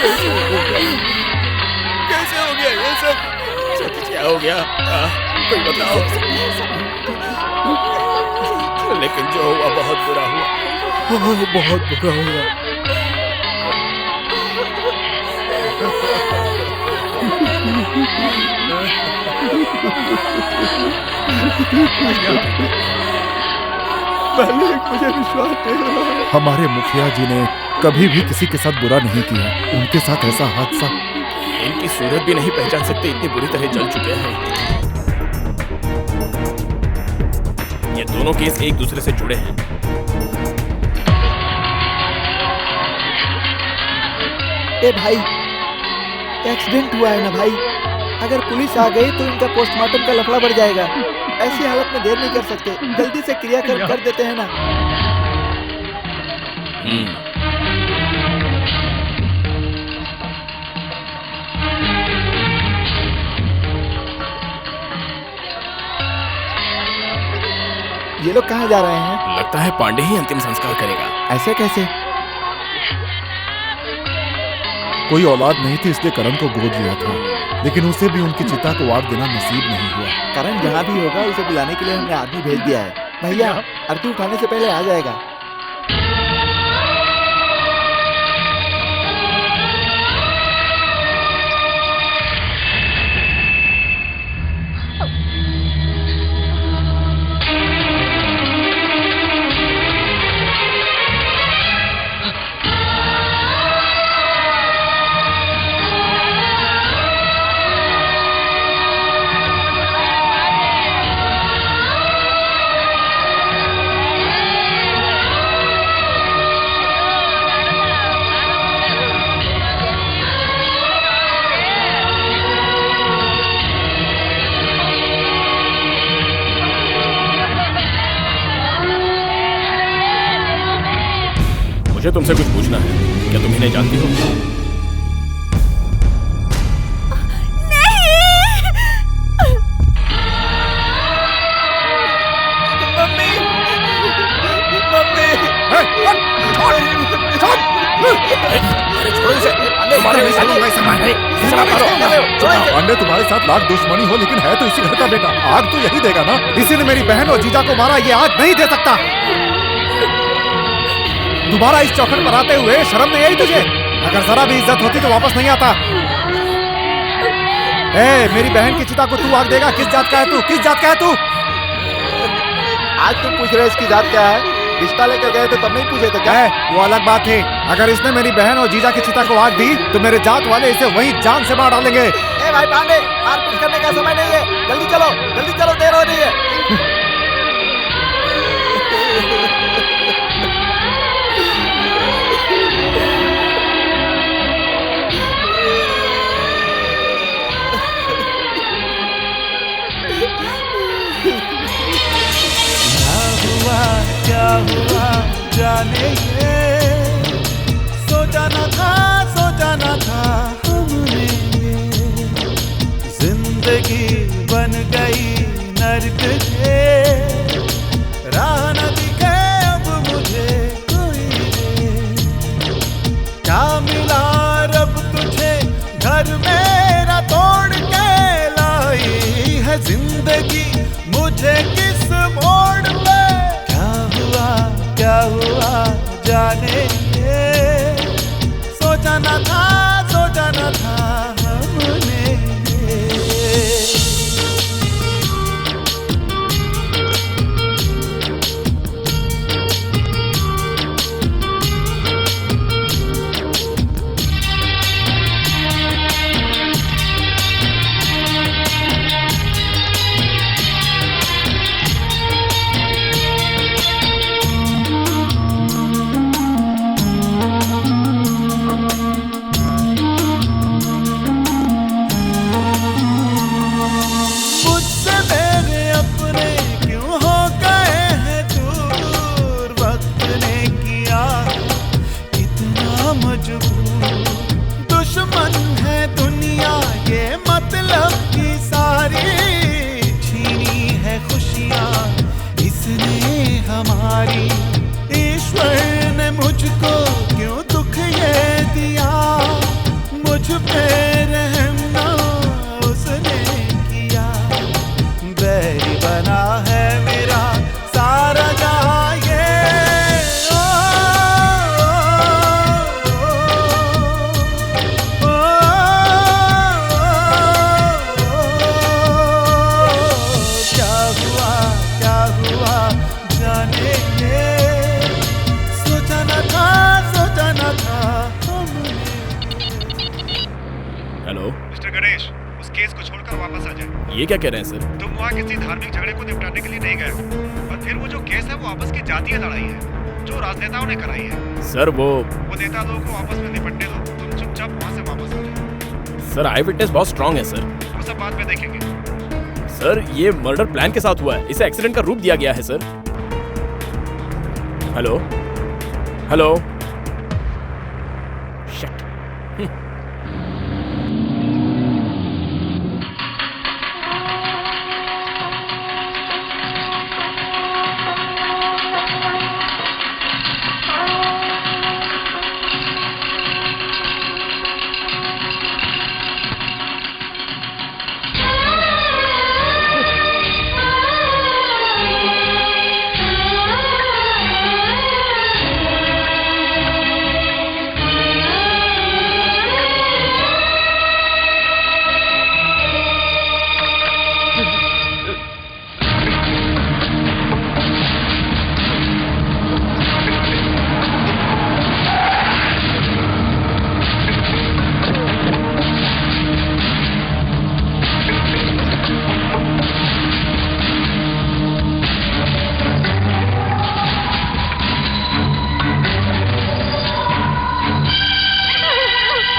कैसे हो गया ये सब? सच क्या हो गया? कोई बताओ। लेकिन जो हुआ बहुत बुरा हुआ, बहुत बुरा हुआ। मुझे विश्वास नहीं हो रहा। हमारे मुखिया जी ने कभी भी किसी के साथ बुरा नहीं किया। उनके साथ ऐसा हादसा। इनकी सूरत भी नहीं पहचान सकते, इतनी बुरी तरह जल चुके हैं। ये दोनों केस एक दूसरे से जुड़े हैं। ए भाई, एक्सीडेंट हुआ है ना भाई। अगर पुलिस आ गई तो इनका पोस्टमार्टम का लफड़ा बढ़ जाएगा। ऐसी हालत में देर नहीं कर सकते, जल्दी से क्रियाक्रम कर देते हैं ना। ये लोग कहाँ जा रहे हैं? लगता है पांडे ही अंतिम संस्कार करेगा। ऐसे कैसे? कोई औलाद नहीं थी इसलिए करण को गोद लिया था, लेकिन उसे भी उनकी चिता को वार देना नसीब नहीं हुआ। करण जहाँ भी होगा उसे बुलाने के लिए हमने आदमी भेज दिया है। भैया, आरती उठाने से पहले आ जाएगा। मुझे तुमसे कुछ पूछना है। क्या तुम इन्हें जानती हो? पांडे तुम्हारे साथ लाख दुश्मनी हो, लेकिन है तो इसी घर का बेटा। आग तो यही देगा ना। इसी ने मेरी बहन और जीजा को मारा, ये आग नहीं दे सकता। दोबारा इस चौखट पर आते हुए शर्म नहीं आई तुझे? अगर जरा भी इज्जत होती तो वापस नहीं आता। मेरी बहन की चिता को तू आग देगा? किस जात का है तू? किस जात का है तू? आज तुम पूछ रहे इसकी जात क्या है? रिश्ता लेकर गए थे तब नहीं पूछे थे क्या? वो अलग बात है। अगर इसने मेरी बहन और जीजा की चिता को आग दी तो मेरे जात वाले इसे वहीं जान से मार डालेंगे। भाई पांडे, मारपीट करने का समय नहीं है। जल्दी चलो, देर हो रही है। क्या हुआ जाने ये, सोचा न था हमने ये। जिंदगी बन गई नर्क है, राह न दिखे अब मुझे कोई। क्या मिला रब तुझे घर मेरा तोड़ के लाई है जिंदगी मुझे किस मोड़ पे। क्या हुआ जाने ये, सोचा न था हमने। दुश्मन है दुनिया ये मतलब की सारी, छीनी है खुशियाँ इसने हमारी। ईश्वर ने मुझको क्यों दुख ये दिया, रहम ना उसने किया, बैरी बना है मेरा सारा जहां ये। क्या हुआ जाने ये, सोचा न था हमने। हेलो मिस्टर गणेश, उस केस को छोड़कर वापस आ जाए। ये क्या कह रहे हैं सर? तुम वहाँ किसी धार्मिक झगड़े को निपटाने के लिए नहीं गए हो, और फिर वो जो केस है वो आपस की जातीय लड़ाई है जो राजनेताओं ने कराई है। सर वो नेता लोगों को आपस में निपटने दो, तुम चुपचाप वहाँ से वापस आ जाओ। सर आई विटनेस बहुत स्ट्रांग है सर। वो सब बाद में देखेंगे। सर ये मर्डर प्लान के साथ हुआ है, इसे एक्सीडेंट का रूप दिया गया है sir. Hello hello shit.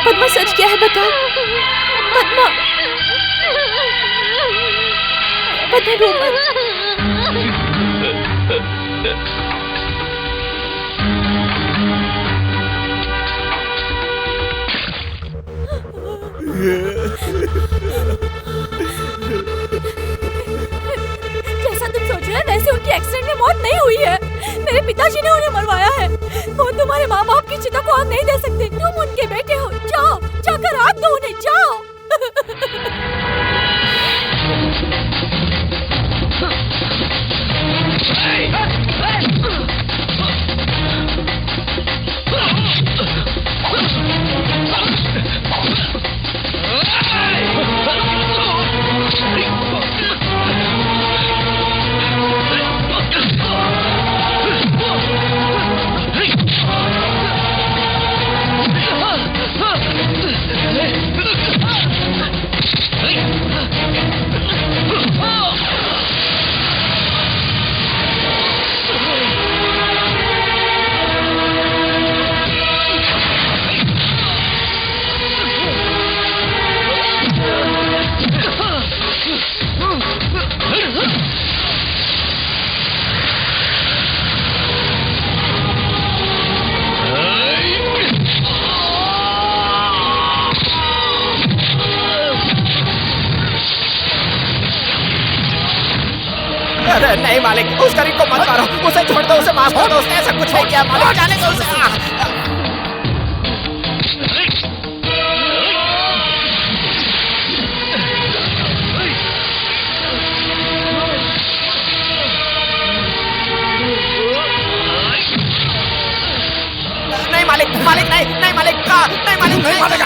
Padma सच क्या है बताओ। पद्मा पद्मा रो मत। जैसा तुम सोच रहे हो वैसे उनकी एक्सीडेंट में मौत नहीं हुई है। मेरे पिताजी ने उन्हें मरवाया है। वो तुम्हारे माँ बाप की चिता को आग नहीं दे सकते। तुम उनके बेटे हो, जाओ जाकर आग दो उन्हें, जाओ। अरे नहीं मालिक, उस गरीब को मत मारो, उसे छोड़ दो, उसे माफ कर दो, उसने ऐसा कुछ नहीं किया मालिक, जाने दो उसे। नहीं मालिक, मालिक नहीं, नहीं मालिक, नहीं मालिक, नहीं मालिक।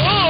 Oh!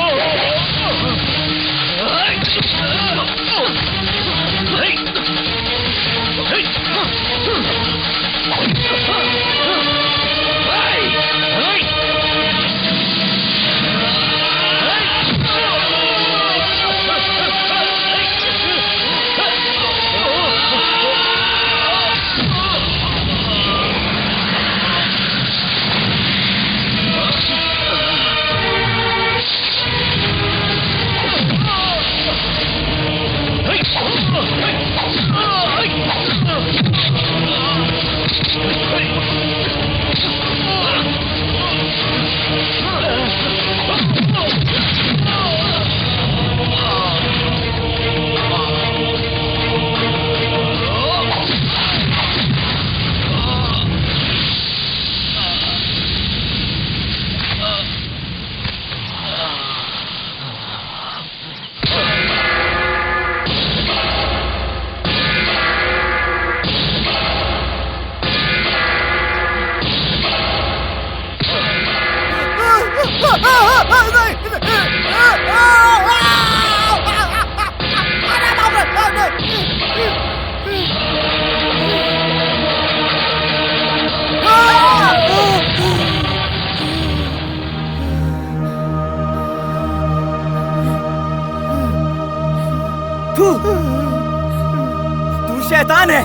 वरदान है।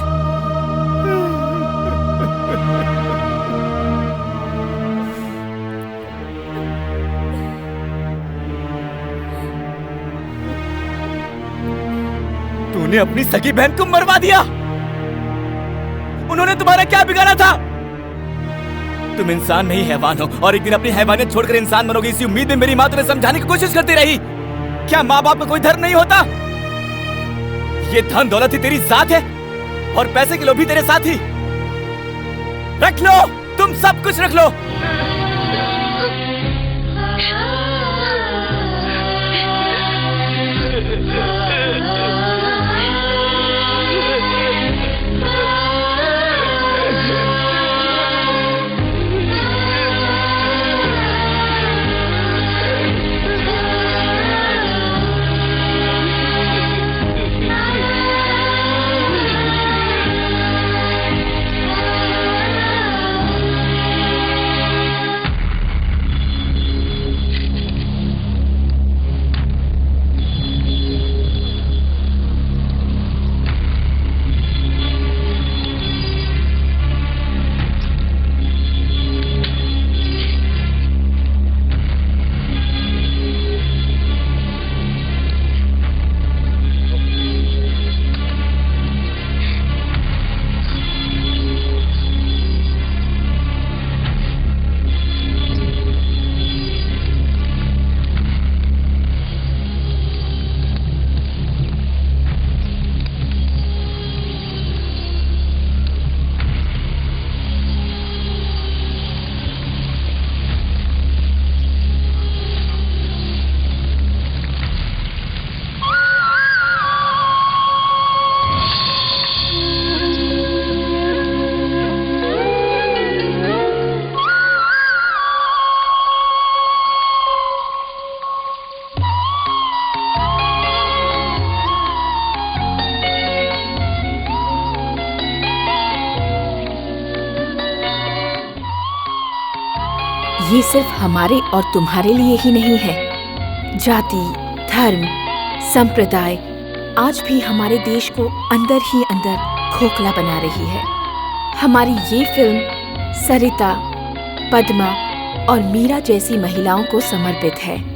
तूने अपनी सगी बहन को मरवा दिया। उन्होंने तुम्हारा क्या बिगाड़ा था? तुम इंसान नहीं हैवान हो, और एक दिन अपनी हैवानियत छोड़कर इंसान बनोगे, इसी उम्मीद में मेरी माँ तुम्हें समझाने की कोशिश करती रही। क्या माँ बाप का कोई धर्म नहीं होता? ये धन दौलत ही तेरी जात है, और पैसे के लोभ भी तेरे साथ ही। रख लो, तुम सब कुछ रख लो। ये सिर्फ हमारे और तुम्हारे लिए ही नहीं है। जाति, धर्म, संप्रदाय आज भी हमारे देश को अंदर ही अंदर खोखला बना रही है। हमारी ये फिल्म सरिता, पद्मा और मीरा जैसी महिलाओं को समर्पित है।